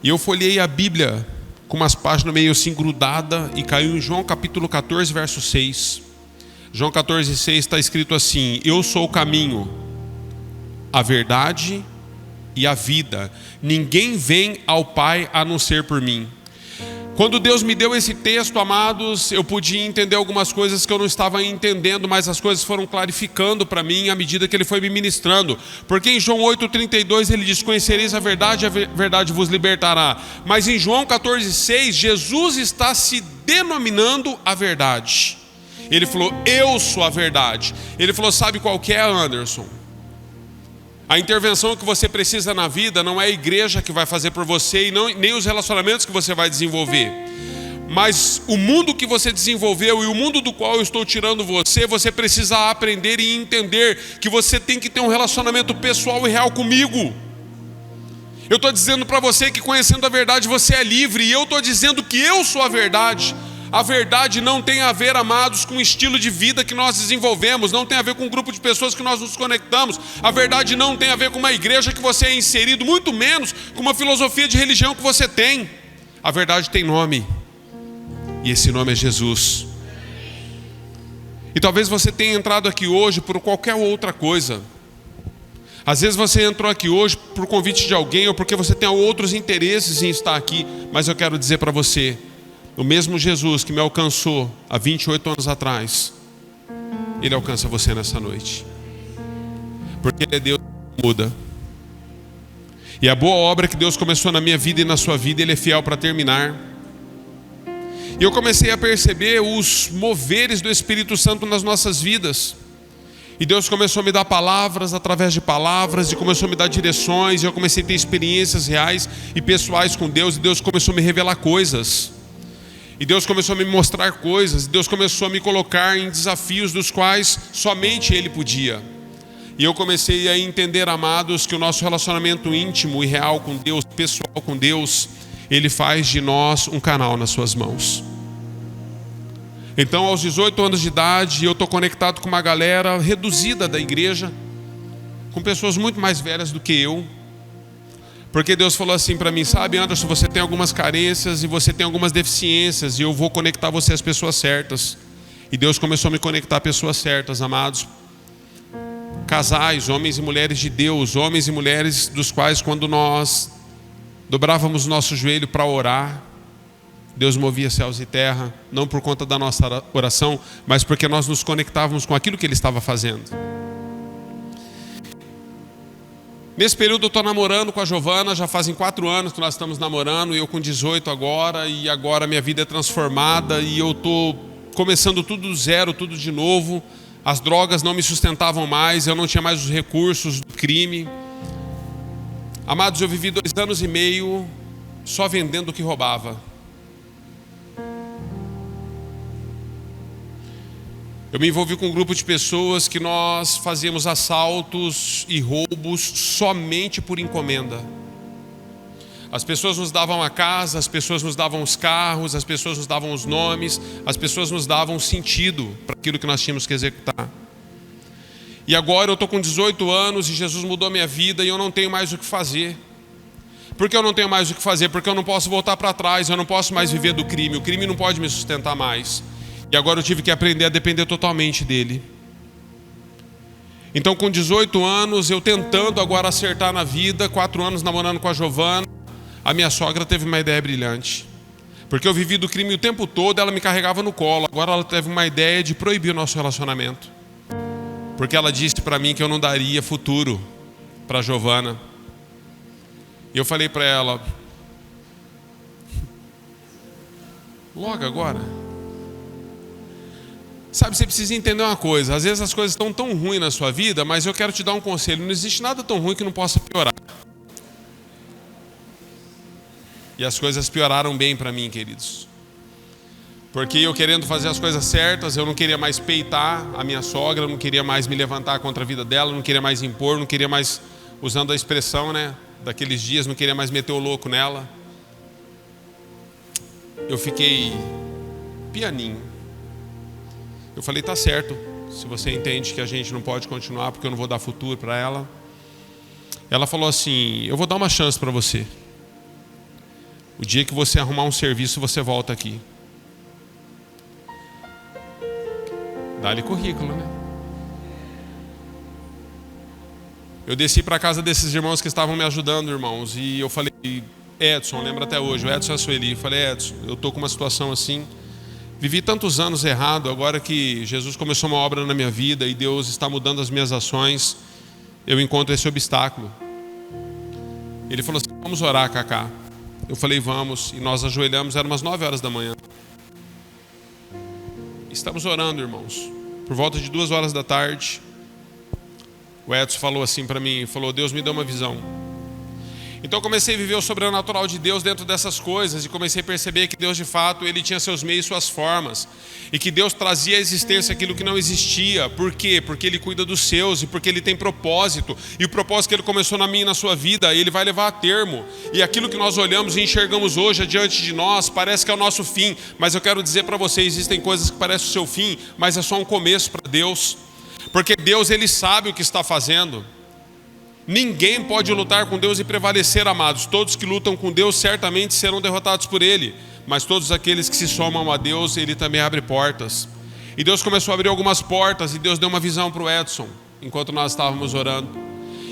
E eu folhei a Bíblia com umas páginas meio assim grudada e caiu em João capítulo 14, verso 6. João 14, 6 está escrito assim: eu sou o caminho, a verdade e a vida. Ninguém vem ao Pai a não ser por mim. Quando Deus me deu esse texto, amados, eu podia entender algumas coisas que eu não estava entendendo, mas as coisas foram clarificando para mim à medida que Ele foi me ministrando. Porque em João 8,32 Ele diz: conhecereis a verdade vos libertará. Mas em João 14,6 Jesus está se denominando a verdade. Ele falou: eu sou a verdade. Ele falou: sabe qual que é, Anderson? A intervenção que você precisa na vida não é a igreja que vai fazer por você e nem os relacionamentos que você vai desenvolver. Mas o mundo que você desenvolveu e o mundo do qual eu estou tirando você, você precisa aprender e entender que você tem que ter um relacionamento pessoal e real comigo. Eu estou dizendo para você que conhecendo a verdade você é livre, e eu estou dizendo que eu sou a verdade. A verdade não tem a ver, amados, com o estilo de vida que nós desenvolvemos, não tem a ver com um grupo de pessoas que nós nos conectamos. A verdade não tem a ver com uma igreja que você é inserido, muito menos com uma filosofia de religião que você tem. A verdade tem nome. E esse nome é Jesus. E talvez você tenha entrado aqui hoje por qualquer outra coisa. Às vezes você entrou aqui hoje por convite de alguém ou porque você tem outros interesses em estar aqui. Mas eu quero dizer para você, o mesmo Jesus que me alcançou há 28 anos atrás, Ele alcança você nessa noite. Porque Ele é Deus que muda. E a boa obra que Deus começou na minha vida e na sua vida, Ele é fiel para terminar. E eu comecei a perceber os moveres do Espírito Santo nas nossas vidas. E Deus começou a me dar palavras através de palavras, e começou a me dar direções, e eu comecei a ter experiências reais e pessoais com Deus, e Deus começou a me revelar coisas. E Deus começou a me mostrar coisas, e Deus começou a me colocar em desafios dos quais somente Ele podia. E eu comecei a entender, amados, que o nosso relacionamento íntimo e real com Deus, pessoal com Deus, Ele faz de nós um canal nas suas mãos. Então, aos 18 anos de idade, eu estou conectado com uma galera reduzida da igreja, com pessoas muito mais velhas do que eu, porque Deus falou assim para mim: sabe, Anderson, você tem algumas carências e você tem algumas deficiências, e eu vou conectar você às pessoas certas. E Deus começou a me conectar a pessoas certas, amados. Casais, homens e mulheres de Deus, homens e mulheres dos quais, quando nós dobrávamos o nosso joelho para orar, Deus movia céus e terra, não por conta da nossa oração, mas porque nós nos conectávamos com aquilo que Ele estava fazendo. Nesse período eu estou namorando com a Giovana, já fazem 4 anos que nós estamos namorando, e eu com 18 agora, e agora minha vida é transformada, e eu estou começando tudo do zero, tudo de novo. As drogas não me sustentavam mais, eu não tinha mais os recursos do crime. Amados, eu vivi 2 anos e meio só vendendo o que roubava. Eu me envolvi com um grupo de pessoas que nós fazíamos assaltos e roubos somente por encomenda. As pessoas nos davam a casa, as pessoas nos davam os carros, as pessoas nos davam os nomes, as pessoas nos davam sentido para aquilo que nós tínhamos que executar. E agora eu estou com 18 anos e Jesus mudou a minha vida e eu não tenho mais o que fazer. Por que eu não tenho mais o que fazer? Porque eu não posso voltar para trás, eu não posso mais viver do crime, o crime não pode me sustentar mais. E agora eu tive que aprender a depender totalmente dele. Então, com 18 anos, eu tentando agora acertar na vida, 4 anos namorando com a Giovana, a minha sogra teve uma ideia brilhante. Porque eu vivi do crime o tempo todo, ela me carregava no colo. Agora ela teve uma ideia de proibir o nosso relacionamento. Porque ela disse para mim que eu não daria futuro para a Giovana. E eu falei para ela: logo agora? Sabe, você precisa entender uma coisa. Às vezes as coisas estão tão ruins na sua vida, mas eu quero te dar um conselho. Não existe nada tão ruim que não possa piorar. E as coisas pioraram bem para mim, queridos. Porque eu querendo fazer as coisas certas, eu não queria mais peitar a minha sogra, não queria mais me levantar contra a vida dela, não queria mais impor, não queria mais, usando a expressão, né, daqueles dias, não queria mais meter o louco nela. Eu fiquei pianinho. Eu falei: tá certo, se você entende que a gente não pode continuar porque eu não vou dar futuro para ela. Ela falou assim: eu vou dar uma chance para você. O dia que você arrumar um serviço, você volta aqui. Dá-lhe currículo, né? Eu desci para a casa desses irmãos que estavam me ajudando, irmãos, e eu falei: Edson, lembra até hoje, o Edson e a Sueli. Eu falei: Edson, eu estou com uma situação assim. Vivi tantos anos errado, agora que Jesus começou uma obra na minha vida e Deus está mudando as minhas ações, eu encontro esse obstáculo. Ele falou assim: vamos orar, Cacá. Eu falei: vamos. E nós ajoelhamos, eram umas 9 horas da manhã. Estamos orando, irmãos. Por volta de 2 horas da tarde, o Edson falou assim para mim, falou: Deus me deu uma visão. Então eu comecei a viver o sobrenatural de Deus dentro dessas coisas, e comecei a perceber que Deus de fato, Ele tinha seus meios e suas formas, e que Deus trazia à existência aquilo que não existia. Por quê? Porque Ele cuida dos seus, e porque Ele tem propósito, e o propósito que Ele começou na minha e na sua vida, Ele vai levar a termo. E aquilo que nós olhamos e enxergamos hoje diante de nós, parece que é o nosso fim, mas eu quero dizer para você, existem coisas que parecem o seu fim, mas é só um começo para Deus, porque Deus, Ele sabe o que está fazendo. Ninguém pode lutar com Deus e prevalecer, amados. Todos que lutam com Deus certamente serão derrotados por Ele. mas todos aqueles que se somam a Deus, Ele também abre portas. E Deus começou a abrir algumas portas, e Deus deu uma visão para o Edson, enquanto nós estávamos orando.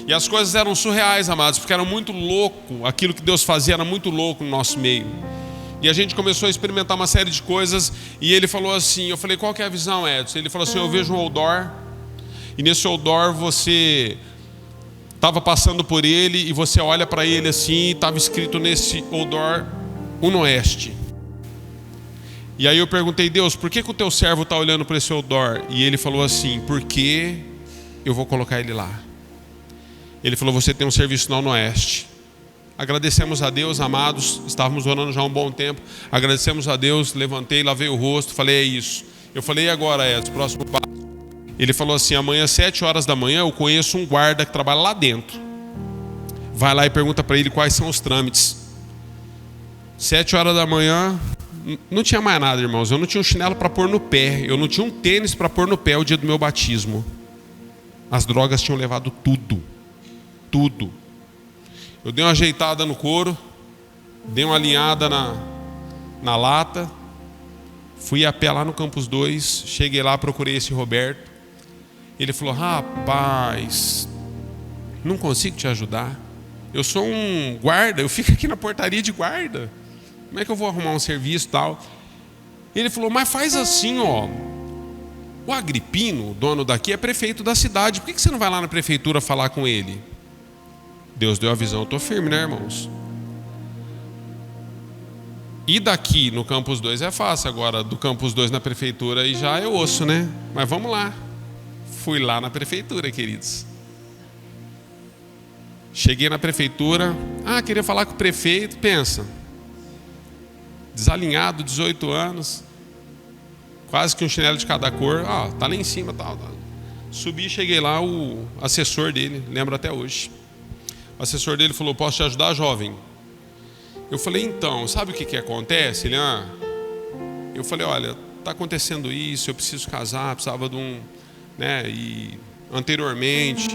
E as coisas eram surreais, amados, porque era muito louco, aquilo que Deus fazia era muito louco no nosso meio. E a gente começou a experimentar uma série de coisas, e ele falou assim, eu falei, qual que é a visão, Edson? Ele falou assim, eu vejo um outdoor, e nesse outdoor você estava passando por ele, e você olha para ele assim, estava escrito nesse outdoor, Unoeste. E aí eu perguntei, Deus, por que o teu servo está olhando para esse outdoor? E ele falou assim, porque eu vou colocar ele lá. Ele falou, você tem um serviço na Unoeste. Agradecemos a Deus, amados, estávamos orando já há um bom tempo. Agradecemos a Deus, levantei, lavei o rosto, falei, é isso. Eu falei, e agora, Edson, próximo passo? Ele falou assim, amanhã às 7 horas da manhã eu conheço um guarda que trabalha lá dentro. Vai lá e pergunta para ele quais são os trâmites. 7 horas da manhã, não tinha mais nada, irmãos. Eu não tinha um chinelo para pôr no pé, eu não tinha um tênis para pôr no pé o dia do meu batismo. As drogas tinham levado tudo. Tudo. Eu dei uma ajeitada no couro, dei uma alinhada na lata, fui a pé lá no Campus 2, cheguei lá, procurei esse Roberto. Ele falou, rapaz, não consigo te ajudar. Eu sou um guarda, eu fico aqui na portaria de guarda. Como é que eu vou arrumar um serviço e tal? Ele falou, mas faz assim, ó. O Agripino, o dono daqui, é prefeito da cidade. Por que você não vai lá na prefeitura falar com ele? Deus deu a visão, eu estou firme, né, irmãos? E daqui no Campus 2 é fácil, agora do Campus 2 na prefeitura aí já é osso, né? Mas vamos lá. Fui lá na prefeitura, queridos. Cheguei na prefeitura, queria falar com o prefeito, pensa. Desalinhado, 18 anos, quase que um chinelo de cada cor, tá lá em cima, tal. Subi, cheguei lá, o assessor dele, lembro até hoje. O assessor dele falou, posso te ajudar, jovem? Eu falei, então, sabe o que acontece? Ele, Eu falei, olha, está acontecendo isso, eu preciso casar, precisava de um... né? E anteriormente,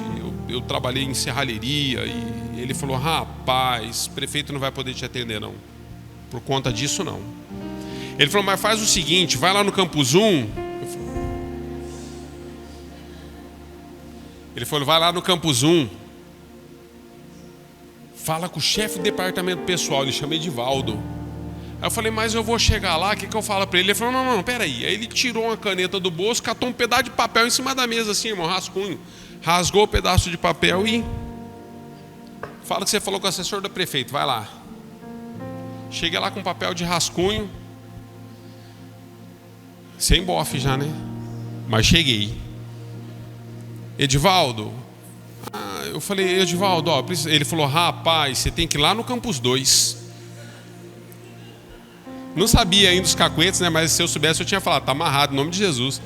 eu trabalhei em serralheria, e ele falou, rapaz, prefeito não vai poder te atender, não. Por conta disso, não. Ele falou, mas faz o seguinte, vai lá no Campus 1. Ele falou, vai lá no Campus 1. Fala com o chefe do departamento pessoal, ele chama Edivaldo. Aí eu falei, mas eu vou chegar lá, o que eu falo para ele? Ele falou, não, peraí. Aí ele tirou uma caneta do bolso, catou um pedaço de papel em cima da mesa, assim, irmão, rascunho. Rasgou o pedaço de papel e... fala que você falou com o assessor do prefeito, vai lá. Cheguei lá com papel de rascunho. Sem bofe já, né? Mas cheguei. Edivaldo... eu falei, Edivaldo, ele falou, rapaz, você tem que ir lá no Campus 2. Não sabia ainda os cacuetes, né? Mas se eu soubesse, eu tinha falado, tá amarrado, em nome de Jesus.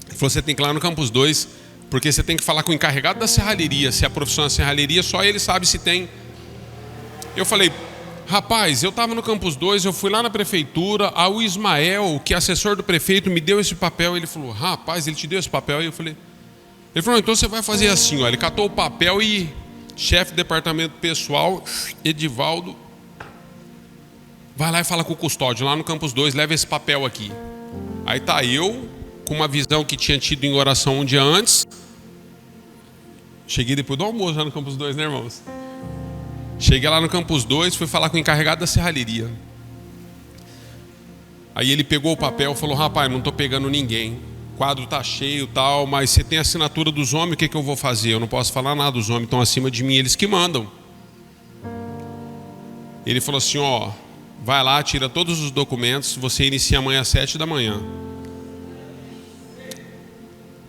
Ele falou, você tem que ir lá no Campus 2, porque você tem que falar com o encarregado da serralheria. Se a profissão é serralheria, só ele sabe se tem. Eu falei, rapaz, eu estava no Campus 2, eu fui lá na prefeitura, o Ismael, que é assessor do prefeito, me deu esse papel. Ele falou, rapaz, ele te deu esse papel? E eu falei... Ele falou, então você vai fazer assim, ó. Ele catou o papel e chefe do departamento pessoal, Edivaldo, vai lá e fala com o custódio lá no Campus 2, leva esse papel aqui. Aí tá eu, com uma visão que tinha tido em oração um dia antes. Cheguei depois do almoço lá no Campus 2, né, irmãos? Cheguei lá no Campus 2, fui falar com o encarregado da serralheria. Aí ele pegou o papel e falou, rapaz, não tô pegando ninguém. O quadro tá cheio e tal, mas você tem a assinatura dos homens, o que eu vou fazer? Eu não posso falar nada, os homens estão acima de mim, eles que mandam. Ele falou assim, ó, vai lá, tira todos os documentos, você inicia amanhã às 7 da manhã.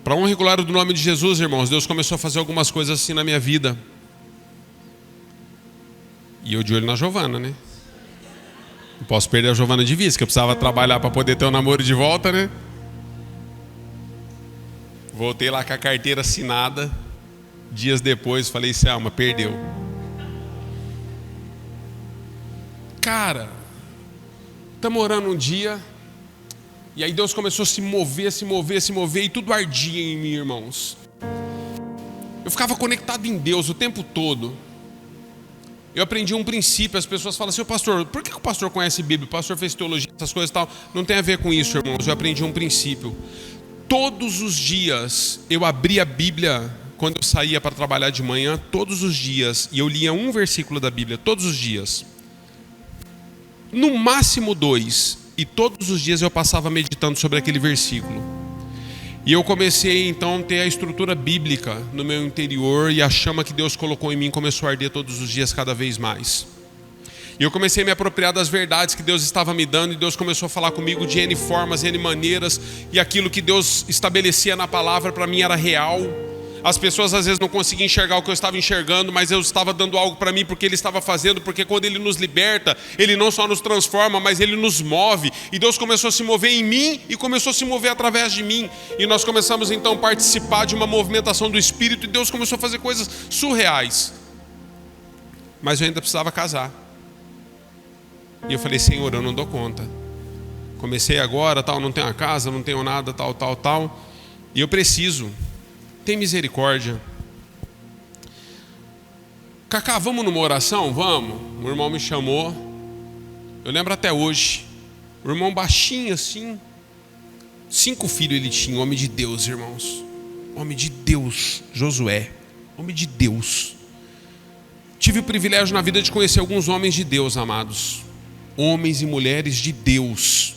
Para honra e glória do nome de Jesus, irmãos, Deus começou a fazer algumas coisas assim na minha vida. E eu de olho na Giovana, né? Não posso perder a Giovana de vista, que eu precisava trabalhar para poder ter o namoro de volta, né? Voltei lá com a carteira assinada. Dias depois, falei, Selma, perdeu. Cara, estamos orando um dia, e aí Deus começou a se mover, e tudo ardia em mim, irmãos. Eu ficava conectado em Deus o tempo todo. eu aprendi um princípio. As pessoas falam assim: pastor, por que o pastor conhece Bíblia? O pastor fez teologia, essas coisas e tal. Não tem a ver com isso, irmãos. Eu aprendi um princípio. Todos os dias eu abria a Bíblia quando eu saía para trabalhar de manhã, todos os dias, e eu lia um versículo da Bíblia, todos os dias. No máximo 2, e todos os dias eu passava meditando sobre aquele versículo. E eu comecei então a ter a estrutura bíblica no meu interior, e a chama que Deus colocou em mim começou a arder todos os dias cada vez mais. E eu comecei a me apropriar das verdades que Deus estava me dando, e Deus começou a falar comigo de N formas, N maneiras, e aquilo que Deus estabelecia na palavra para mim era real. As pessoas às vezes não conseguiam enxergar o que eu estava enxergando, mas eu estava dando algo para mim porque Ele estava fazendo, porque quando Ele nos liberta, Ele não só nos transforma, mas Ele nos move. E Deus começou a se mover em mim e começou a se mover através de mim. E nós começamos então a participar de uma movimentação do Espírito, e Deus começou a fazer coisas surreais. Mas eu ainda precisava casar. E eu falei: Senhor, eu não dou conta. Comecei agora, tal, não tenho a casa, não tenho nada, tal. E eu preciso. Tem misericórdia. Cacá, vamos numa oração? Vamos. O irmão me chamou. Eu lembro até hoje. O irmão baixinho assim. 5 filhos ele tinha. Homem de Deus, irmãos. Homem de Deus. Josué. Homem de Deus. Tive o privilégio na vida de conhecer alguns homens de Deus, amados. Homens e mulheres de Deus.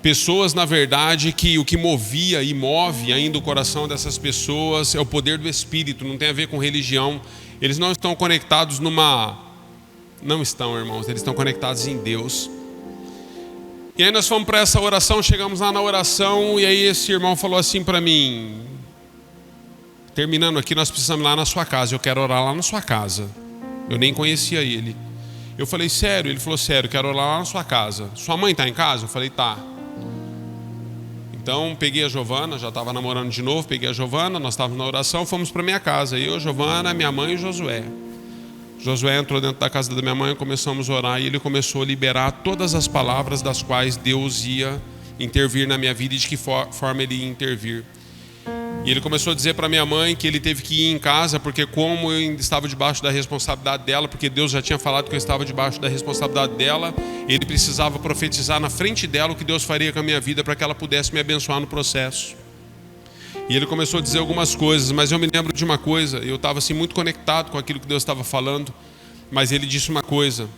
Pessoas, na verdade, que o que movia e move ainda o coração dessas pessoas é o poder do Espírito, não tem a ver com religião. Eles não estão conectados Não estão, irmãos, eles estão conectados em Deus. E aí nós fomos para essa oração, chegamos lá na oração, e aí esse irmão falou assim para mim: terminando aqui, nós precisamos ir lá na sua casa, eu quero orar lá na sua casa. Eu nem conhecia ele. Eu falei: sério? Ele falou: sério, quero orar lá na sua casa. Sua mãe está em casa? Eu falei: tá. Então peguei a Giovana, já estava namorando de novo, peguei a Giovana, nós estávamos na oração, fomos para minha casa, eu, Giovana, minha mãe e Josué. Josué entrou dentro da casa da minha mãe, começamos a orar, e ele começou a liberar todas as palavras das quais Deus ia intervir na minha vida e de que forma Ele ia intervir. E ele começou a dizer para minha mãe que ele teve que ir em casa, porque como eu ainda estava debaixo da responsabilidade dela, porque Deus já tinha falado que eu estava debaixo da responsabilidade dela, ele precisava profetizar na frente dela o que Deus faria com a minha vida para que ela pudesse me abençoar no processo. E ele começou a dizer algumas coisas, mas eu me lembro de uma coisa, eu estava assim muito conectado com aquilo que Deus estava falando, mas ele disse uma coisa.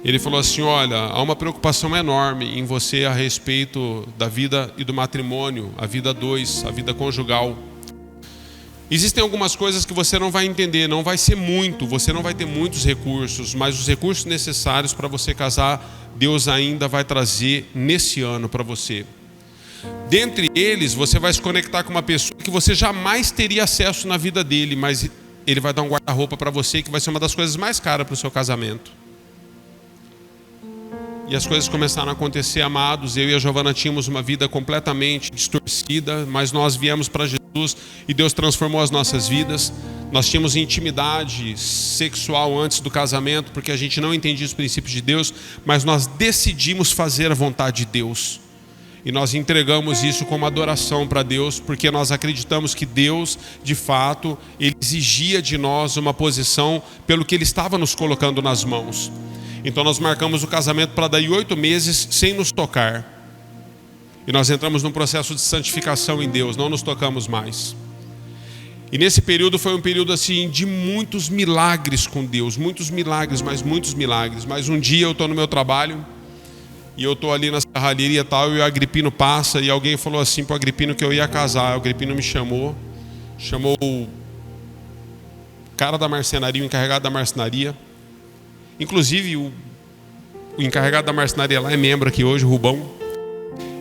Ele falou assim: olha, há uma preocupação enorme em você a respeito da vida e do matrimônio, a vida 2, a vida conjugal. Existem algumas coisas que você não vai entender, não vai ser muito, você não vai ter muitos recursos, mas os recursos necessários para você casar, Deus ainda vai trazer nesse ano para você. Dentre eles, você vai se conectar com uma pessoa que você jamais teria acesso na vida dele, mas ele vai dar um guarda-roupa para você que vai ser uma das coisas mais caras para o seu casamento. E as coisas começaram a acontecer, amados. Eu e a Giovana tínhamos uma vida completamente distorcida, mas nós viemos para Jesus e Deus transformou as nossas vidas. Nós tínhamos intimidade sexual antes do casamento, porque a gente não entendia os princípios de Deus, mas nós decidimos fazer a vontade de Deus. E nós entregamos isso como adoração para Deus, porque nós acreditamos que Deus, de fato, Ele exigia de nós uma posição pelo que Ele estava nos colocando nas mãos. Então nós marcamos o casamento para daí 8 meses sem nos tocar. E nós entramos num processo de santificação em Deus, não nos tocamos mais. E nesse período foi um período assim de muitos milagres com Deus, muitos milagres, mas muitos milagres. Mas um dia eu estou no meu trabalho e eu estou ali na serralheria e tal, e o Agripino passa e alguém falou assim para o Agripino que eu ia casar. O Agripino me chamou o cara da marcenaria, o encarregado da marcenaria. Inclusive o encarregado da marcenaria lá é membro aqui hoje, o Rubão.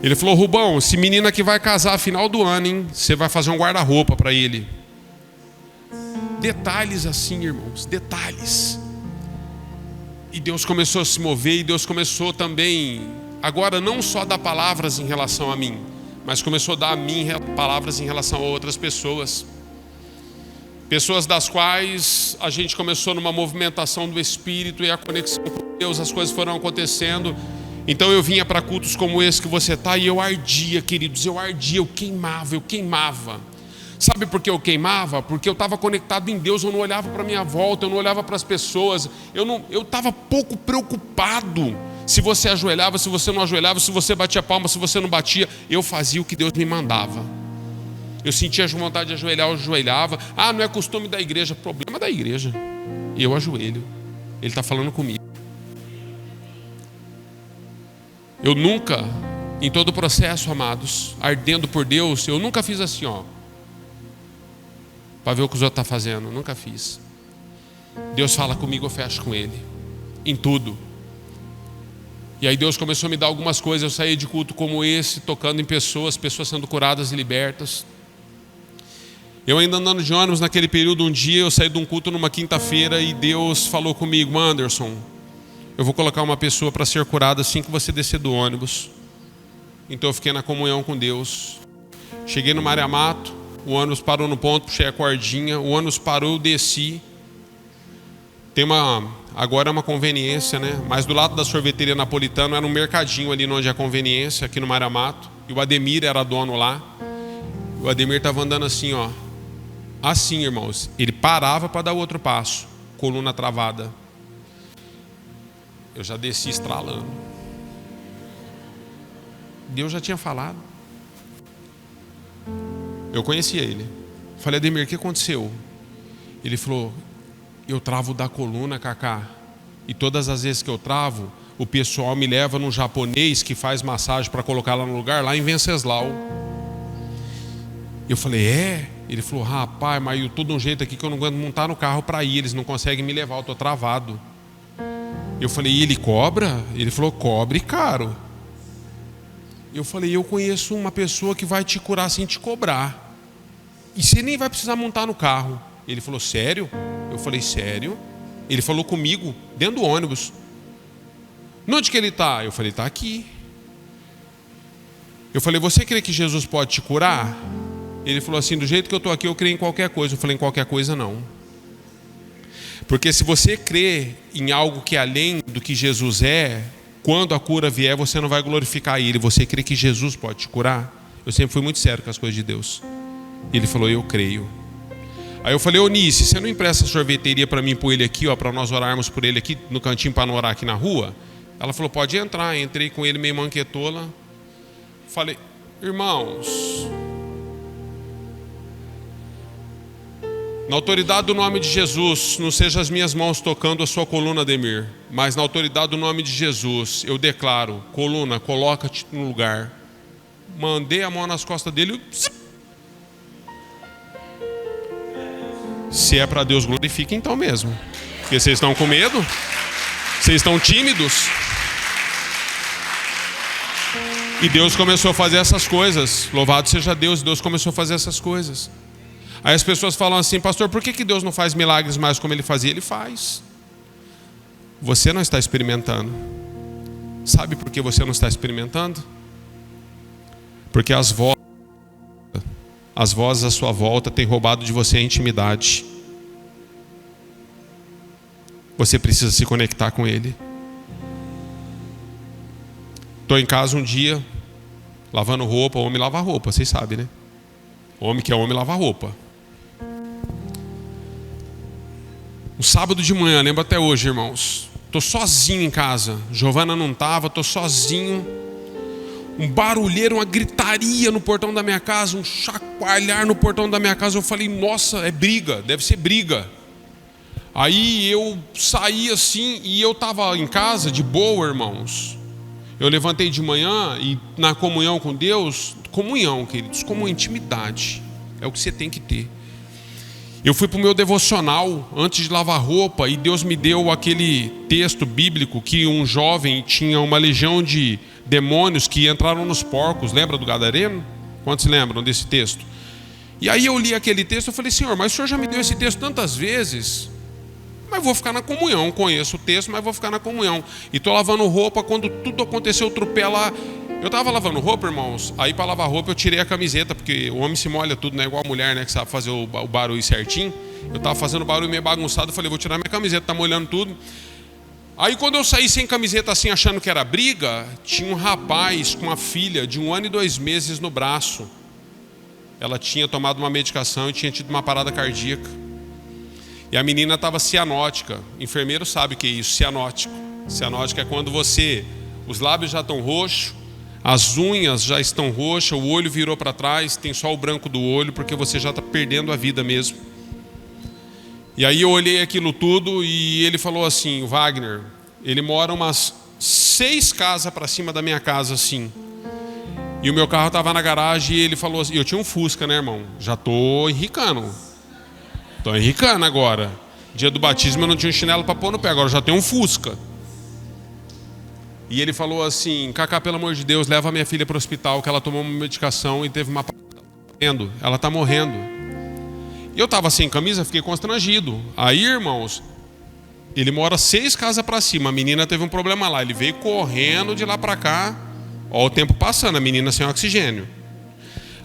Ele falou: Rubão, esse menino aqui vai casar final do ano, hein? Você vai fazer um guarda-roupa para ele. Detalhes assim, irmãos, detalhes. E Deus começou a se mover, e Deus começou também, agora não só a dar palavras em relação a mim, mas começou a dar a mim palavras em relação a outras pessoas. Pessoas das quais a gente começou numa movimentação do Espírito e a conexão com Deus, as coisas foram acontecendo. Então eu vinha para cultos como esse que você está e eu ardia, queridos, eu ardia, eu queimava. Sabe por que eu queimava? Porque eu estava conectado em Deus, eu não olhava para a minha volta, eu não olhava para as pessoas, eu estava pouco preocupado se você ajoelhava, se você não ajoelhava, se você batia palma, se você não batia. Eu fazia o que Deus me mandava. Eu sentia vontade de ajoelhar, eu ajoelhava. Ah, não é costume da igreja. Problema da igreja. Eu ajoelho. Ele está falando comigo. Eu nunca, em todo o processo, amados, ardendo por Deus, eu nunca fiz assim, ó, para ver o que os outros estão fazendo. Nunca fiz. Deus fala comigo, eu fecho com Ele. Em tudo. E aí Deus começou a me dar algumas coisas. Eu saí de culto como esse, tocando em pessoas sendo curadas e libertas. Eu ainda andando de ônibus naquele período, um dia eu saí de um culto numa quinta-feira e Deus falou comigo: Anderson, eu vou colocar uma pessoa para ser curada assim que você descer do ônibus. Então eu fiquei na comunhão com Deus. Cheguei no Maria Mato, o ônibus parou no ponto, puxei a cordinha, o ônibus parou, eu desci. Agora é uma conveniência, né? Mas do lado da sorveteria Napolitano era um mercadinho ali onde é a conveniência, aqui no Maria Mato. E o Ademir era dono lá. O Ademir estava andando assim, ó. Assim, irmãos. Ele parava para dar o outro passo. Coluna travada. Eu já desci estralando. Deus já tinha falado. Eu conhecia ele. Falei: Ademir, o que aconteceu? Ele falou: eu travo da coluna, Cacá. E todas as vezes que eu travo, o pessoal me leva num japonês que faz massagem para colocar lá no lugar, lá em Venceslau. Eu falei: é? Ele falou: rapaz, mas eu tô de um jeito aqui que eu não aguento montar no carro para ir. Eles não conseguem me levar, eu tô travado. Eu falei: e ele cobra? Ele falou: cobre caro. Eu falei: eu conheço uma pessoa que vai te curar sem te cobrar. E você nem vai precisar montar no carro. Ele falou: sério? Eu falei: sério? Ele falou comigo, dentro do ônibus. Onde que ele está? Eu falei: está aqui. Eu falei: você crê que Jesus pode te curar? Ele falou assim: do jeito que eu estou aqui, eu creio em qualquer coisa. Eu falei: em qualquer coisa não. Porque se você crê em algo que é além do que Jesus é, quando a cura vier, você não vai glorificar Ele. Você crê que Jesus pode te curar? Eu sempre fui muito sério com as coisas de Deus. Ele falou: eu creio. Aí eu falei: Onice, você não empresta a sorveteria para mim, por ele aqui, ó, para nós orarmos por ele aqui no cantinho, para não orar aqui na rua? Ela falou: pode entrar. Entrei com ele meio manquetola. Falei: irmãos, na autoridade do nome de Jesus, não seja as minhas mãos tocando a sua coluna, Ademir, mas na autoridade do nome de Jesus, eu declaro: coluna, coloca-te no lugar. Mandei a mão nas costas dele. Se é para Deus, glorifique então mesmo. Porque vocês estão com medo? Vocês estão tímidos? E Deus começou a fazer essas coisas. Louvado seja Deus, Deus começou a fazer essas coisas. Aí as pessoas falam assim: pastor, por que Deus não faz milagres mais como Ele fazia? Ele faz. Você não está experimentando. Sabe por que você não está experimentando? Porque as vozes à sua volta têm roubado de você a intimidade. Você precisa se conectar com Ele. Estou em casa um dia, lavando roupa. Homem lava roupa, vocês sabem, né? Homem que é homem lava roupa. Um sábado de manhã, lembro até hoje, irmãos. Estou sozinho em casa. Giovana não estava, estou sozinho. Um barulheiro, uma gritaria no portão da minha casa, um chacoalhar no portão da minha casa. Eu falei: nossa, é briga, deve ser briga. Aí eu saí assim e eu estava em casa de boa, irmãos. Eu levantei de manhã e na comunhão com Deus, comunhão, queridos, como intimidade, é o que você tem que ter. Eu fui para o meu devocional antes de lavar roupa e Deus me deu aquele texto bíblico que um jovem tinha uma legião de demônios que entraram nos porcos. Lembra do gadareno? Quantos lembram desse texto? E aí eu li aquele texto e falei: Senhor, mas o Senhor já me deu esse texto tantas vezes, mas vou ficar na comunhão. Conheço o texto, mas vou ficar na comunhão. E estou lavando roupa, quando tudo aconteceu, eu tropei lá. Eu estava lavando roupa, irmãos. Aí para lavar roupa eu tirei a camiseta, porque o homem se molha tudo, né? Igual a mulher, né? Que sabe fazer o barulho certinho. Eu estava fazendo o barulho meio bagunçado. Eu falei: vou tirar minha camiseta, tá molhando tudo. Aí quando eu saí sem camiseta assim, achando que era briga, tinha um rapaz com uma filha de 1 ano e 2 meses no braço. ela tinha tomado uma medicação e tinha tido uma parada cardíaca. E a menina estava cianótica. O enfermeiro sabe o que é isso, cianótico. Cianótico é quando os lábios já estão roxos, as unhas já estão roxas, o olho virou para trás, tem só o branco do olho, porque você já está perdendo a vida mesmo. E aí eu olhei aquilo tudo e ele falou assim, o Wagner, ele mora umas 6 casas para cima da minha casa assim. E o meu carro estava na garagem e ele falou assim, eu tinha um Fusca, né, irmão? Já tô enricando. Tô enricando agora. Dia do batismo eu não tinha um chinelo para pôr no pé, agora já tenho um Fusca. E ele falou assim, Cacá, pelo amor de Deus, leva a minha filha para o hospital, que ela tomou uma medicação e teve uma... Ela está morrendo. E eu estava sem camisa, fiquei constrangido. Aí, irmãos, ele mora 6 casas para cima, a menina teve um problema lá, ele veio correndo de lá para cá, ó, o tempo passando, a menina sem oxigênio.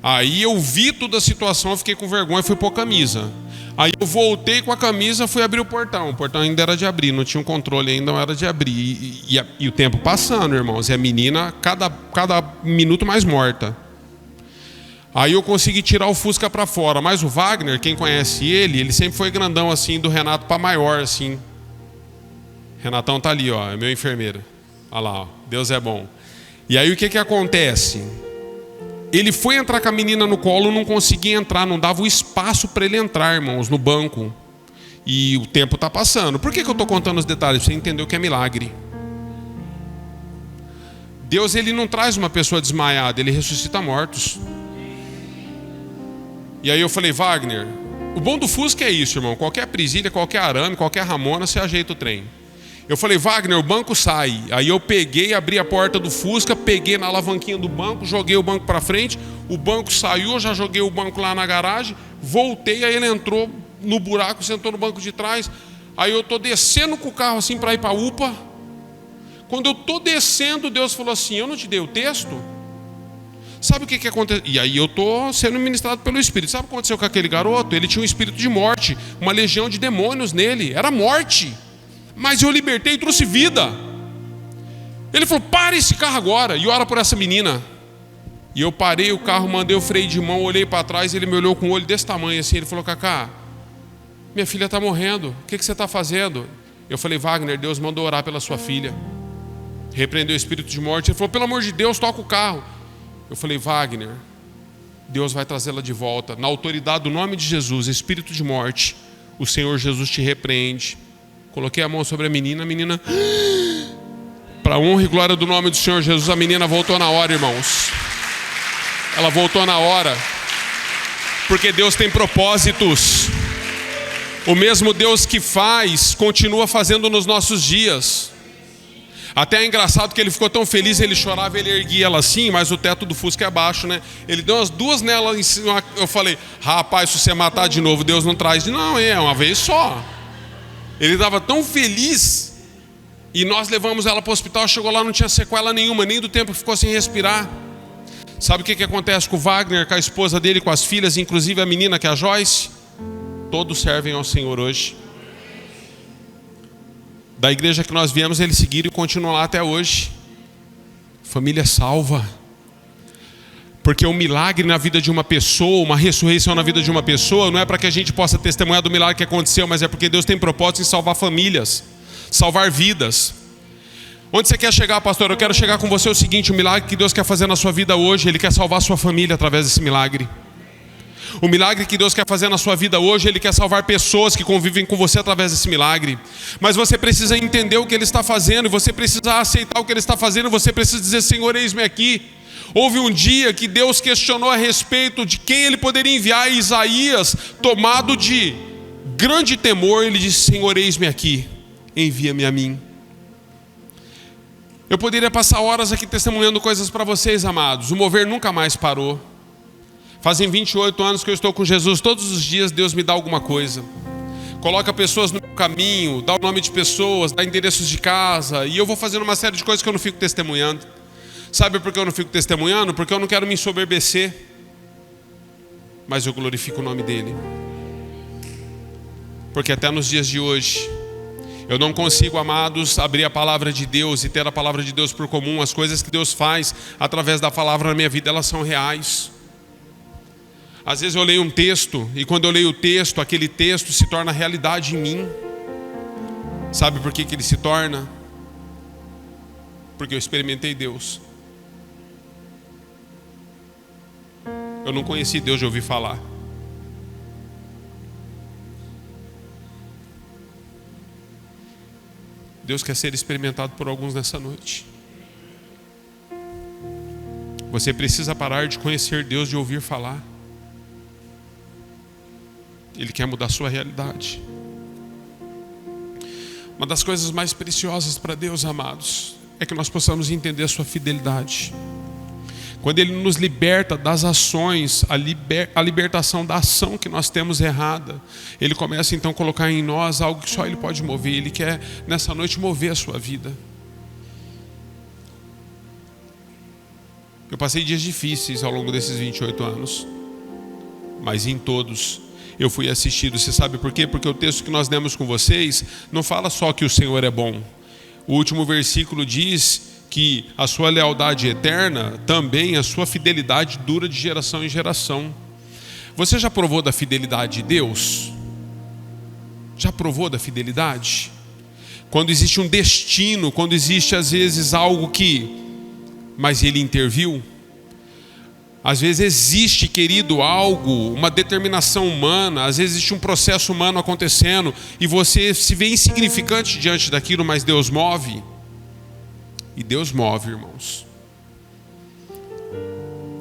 Aí eu vi toda a situação, eu fiquei com vergonha e fui pôr camisa. Aí eu voltei com a camisa, fui abrir o portão ainda era de abrir, não tinha um controle ainda, não era de abrir. E o tempo passando, irmãos, e a menina cada minuto mais morta. Aí eu consegui tirar o Fusca para fora, mas o Wagner, quem conhece ele sempre foi grandão assim, do Renato para maior assim. Renatão tá ali, ó, é meu enfermeiro. Olha lá, ó, Deus é bom. E aí o que acontece? Ele foi entrar com a menina no colo, não conseguia entrar, não dava o espaço para ele entrar, irmãos, no banco. E o tempo está passando. Por que eu estou contando os detalhes? Para você entender o que é milagre. Deus, ele não traz uma pessoa desmaiada, ele ressuscita mortos. E aí eu falei, Wagner, o bom do Fusca é isso, irmão. Qualquer presilha, qualquer arame, qualquer ramona, você ajeita o trem. Eu falei, Wagner, o banco sai. Aí eu peguei, abri a porta do Fusca, peguei na alavanquinha do banco, joguei o banco para frente, o banco saiu, eu já joguei o banco lá na garagem, voltei, aí ele entrou no buraco, sentou no banco de trás. Aí eu tô descendo com o carro assim para ir para a UPA. Quando eu tô descendo, Deus falou assim, eu não te dei o texto? Sabe o que aconteceu? E aí eu tô sendo ministrado pelo Espírito. Sabe o que aconteceu com aquele garoto? Ele tinha um espírito de morte, uma legião de demônios nele, era morte. Mas eu libertei e trouxe vida. Ele falou, para esse carro agora e ora por essa menina. E eu parei o carro, mandei o freio de mão, olhei para trás, ele me olhou com um olho desse tamanho assim, ele falou, Cacá, minha filha está morrendo, o que você está fazendo? Eu falei, Wagner, Deus mandou orar pela sua filha. Repreendeu o espírito de morte. Ele falou, pelo amor de Deus, toca o carro. Eu falei, Wagner, Deus vai trazê-la de volta. Na autoridade do nome de Jesus, espírito de morte, o Senhor Jesus te repreende. Coloquei a mão sobre a menina, para honra e glória do nome do Senhor Jesus, a menina voltou na hora, irmãos. Ela voltou na hora, porque Deus tem propósitos. O mesmo Deus que faz, continua fazendo nos nossos dias. Até é engraçado que ele ficou tão feliz, ele chorava, ele erguia ela assim, mas o teto do Fusca é baixo, né? Ele deu umas 2 nela em cima, eu falei, rapaz, se você matar de novo, Deus não traz. Não, é uma vez só. Ele estava tão feliz. E nós levamos ela para o hospital. Chegou lá, não tinha sequela nenhuma, nem do tempo que ficou sem respirar. Sabe o que acontece com o Wagner, com a esposa dele, com as filhas, inclusive a menina que é a Joyce? Todos servem ao Senhor hoje. Da igreja que nós viemos, eles seguiram e continuam lá até hoje. Família salva. Porque um milagre na vida de uma pessoa, uma ressurreição na vida de uma pessoa, não é para que a gente possa testemunhar do milagre que aconteceu, mas é porque Deus tem propósito em salvar famílias, salvar vidas. Onde você quer chegar, pastor? Eu quero chegar com você o seguinte, o milagre que Deus quer fazer na sua vida hoje, Ele quer salvar a sua família através desse milagre. O milagre que Deus quer fazer na sua vida hoje, Ele quer salvar pessoas que convivem com você através desse milagre. Mas você precisa entender o que Ele está fazendo, você precisa aceitar o que Ele está fazendo, você precisa dizer, Senhor, eis-me aqui. Houve um dia que Deus questionou a respeito de quem Ele poderia enviar. Isaías, tomado de grande temor, ele disse, Senhor, eis-me aqui, envia-me a mim. Eu poderia passar horas aqui testemunhando coisas para vocês, amados. O mover nunca mais parou. Fazem 28 anos que eu estou com Jesus. Todos os dias Deus me dá alguma coisa. Coloca pessoas no meu caminho, dá o nome de pessoas, dá endereços de casa. E eu vou fazendo uma série de coisas que eu não fico testemunhando. Sabe por que eu não fico testemunhando? Porque eu não quero me ensoberbecer. Mas eu glorifico o nome dEle. Porque até nos dias de hoje, eu não consigo, amados, abrir a palavra de Deus e ter a palavra de Deus por comum. As coisas que Deus faz através da palavra na minha vida, elas são reais. Às vezes eu leio um texto, e quando eu leio o texto, aquele texto se torna realidade em mim. Sabe por que ele se torna? Porque eu experimentei Deus. Eu não conheci Deus de ouvir falar. Deus quer ser experimentado por alguns nessa noite. Você precisa parar de conhecer Deus de ouvir falar. Ele quer mudar a sua realidade. Uma das coisas mais preciosas para Deus, amados, é que nós possamos entender a sua fidelidade. Quando Ele nos liberta das ações, a libertação da ação que nós temos errada, Ele começa então a colocar em nós algo que só Ele pode mover. Ele quer nessa noite mover a sua vida. Eu passei dias difíceis ao longo desses 28 anos, mas em todos eu fui assistido. Você sabe por quê? Porque o texto que nós demos com vocês não fala só que o Senhor é bom. O último versículo diz que a sua lealdade eterna, também a sua fidelidade dura de geração em geração. Você já provou da fidelidade de Deus? Já provou da fidelidade? Quando existe um destino, quando existe às vezes algo mas Ele interviu. Às vezes existe, querido, algo, uma determinação humana, às vezes existe um processo humano acontecendo e você se vê insignificante diante daquilo, mas Deus move. E Deus move, irmãos.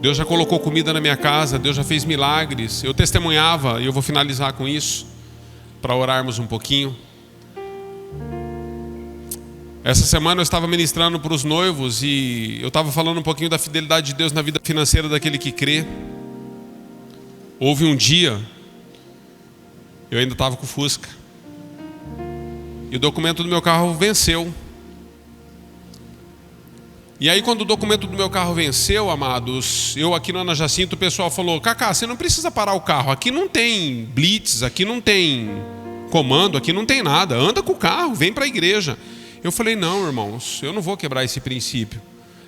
Deus já colocou comida na minha casa, Deus já fez milagres. Eu testemunhava, e eu vou finalizar com isso, para orarmos um pouquinho. Essa semana eu estava ministrando para os noivos e eu estava falando um pouquinho da fidelidade de Deus na vida financeira daquele que crê. Houve um dia, eu ainda estava com o Fusca, e o documento do meu carro venceu. E aí quando o documento do meu carro venceu, amados, eu aqui no Ana Jacinto, o pessoal falou: Cacá, você não precisa parar o carro, aqui não tem blitz, aqui não tem comando, aqui não tem nada, anda com o carro, vem para a igreja. Eu falei: não, irmãos, eu não vou quebrar esse princípio,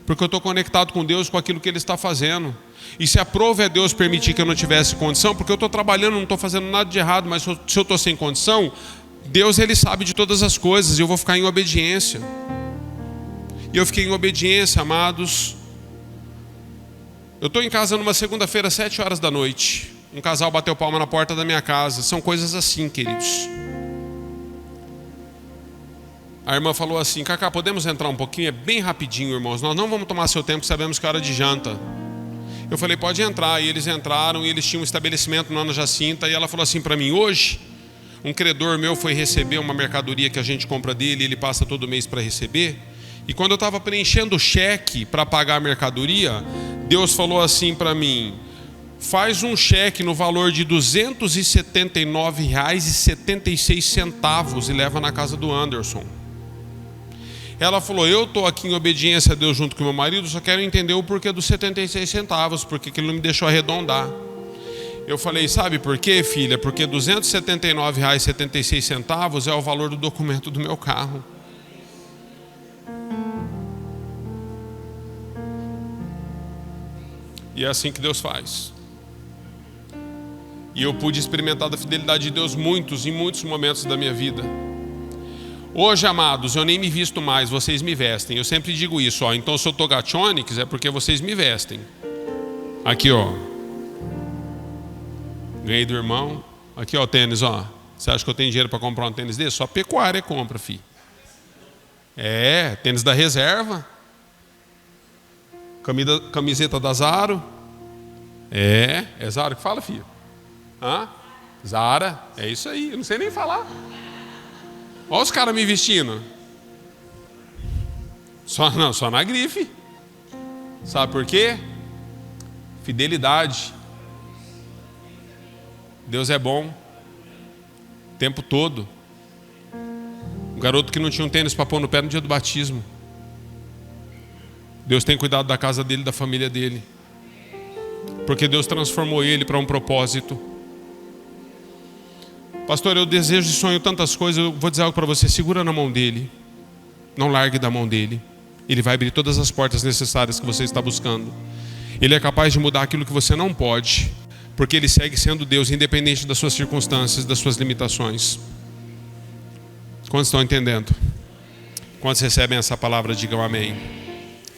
porque eu estou conectado com Deus, com aquilo que Ele está fazendo. E se aprove a Deus permitir que eu não tivesse condição, porque eu estou trabalhando, não estou fazendo nada de errado, mas se eu estou sem condição, Deus, Ele sabe de todas as coisas, e eu vou ficar em obediência. E eu fiquei em obediência, amados. Eu estou em casa numa segunda-feira, 7 horas da noite. Um casal bateu palma na porta da minha casa. São coisas assim, queridos. A irmã falou assim: Cacá, podemos entrar um pouquinho? É bem rapidinho, irmãos. Nós não vamos tomar seu tempo, sabemos que é hora de janta. Eu falei: pode entrar. E eles entraram e eles tinham um estabelecimento no Ana Jacinta. E ela falou assim para mim: hoje, um credor meu foi receber uma mercadoria que a gente compra dele. Ele passa todo mês para receber. E quando eu estava preenchendo o cheque para pagar a mercadoria, Deus falou assim para mim: faz um cheque no valor de R$ 279,76 e leva na casa do Anderson. Ela falou: eu estou aqui em obediência a Deus junto com meu marido, só quero entender o porquê dos 76 centavos, porque ele não me deixou arredondar. Eu falei: sabe por quê, filha? Porque R$ 279,76 é o valor do documento do meu carro. E é assim que Deus faz. E eu pude experimentar da fidelidade de Deus em muitos momentos da minha vida. Hoje, amados, eu nem me visto mais, vocês me vestem. Eu sempre digo isso, ó. Então, se eu tô Gachonics, é porque vocês me vestem. Aqui, ó. Ganhei do irmão. Aqui, ó, tênis, ó. Você acha que eu tenho dinheiro para comprar um tênis desse? Só pecuária compra, filho. É, tênis da reserva. Camiseta da Zara. É Zara que fala, filho? Hã? Zara, é isso aí, eu não sei nem falar. Olha os caras me vestindo. Só na grife. Sabe por quê? Fidelidade. Deus é bom o tempo todo. Um garoto que não tinha um tênis para pôr no pé no dia do batismo, Deus tem cuidado da casa dele, da família dele, porque Deus transformou ele para um propósito. Pastor, eu desejo e sonho tantas coisas. Eu vou dizer algo para você: segura na mão dele, não largue da mão dele. Ele vai abrir todas as portas necessárias que você está buscando. Ele é capaz de mudar aquilo que você não pode, porque Ele segue sendo Deus, independente das suas circunstâncias, das suas limitações. Quantos estão entendendo? Quantos recebem essa palavra, digam amém.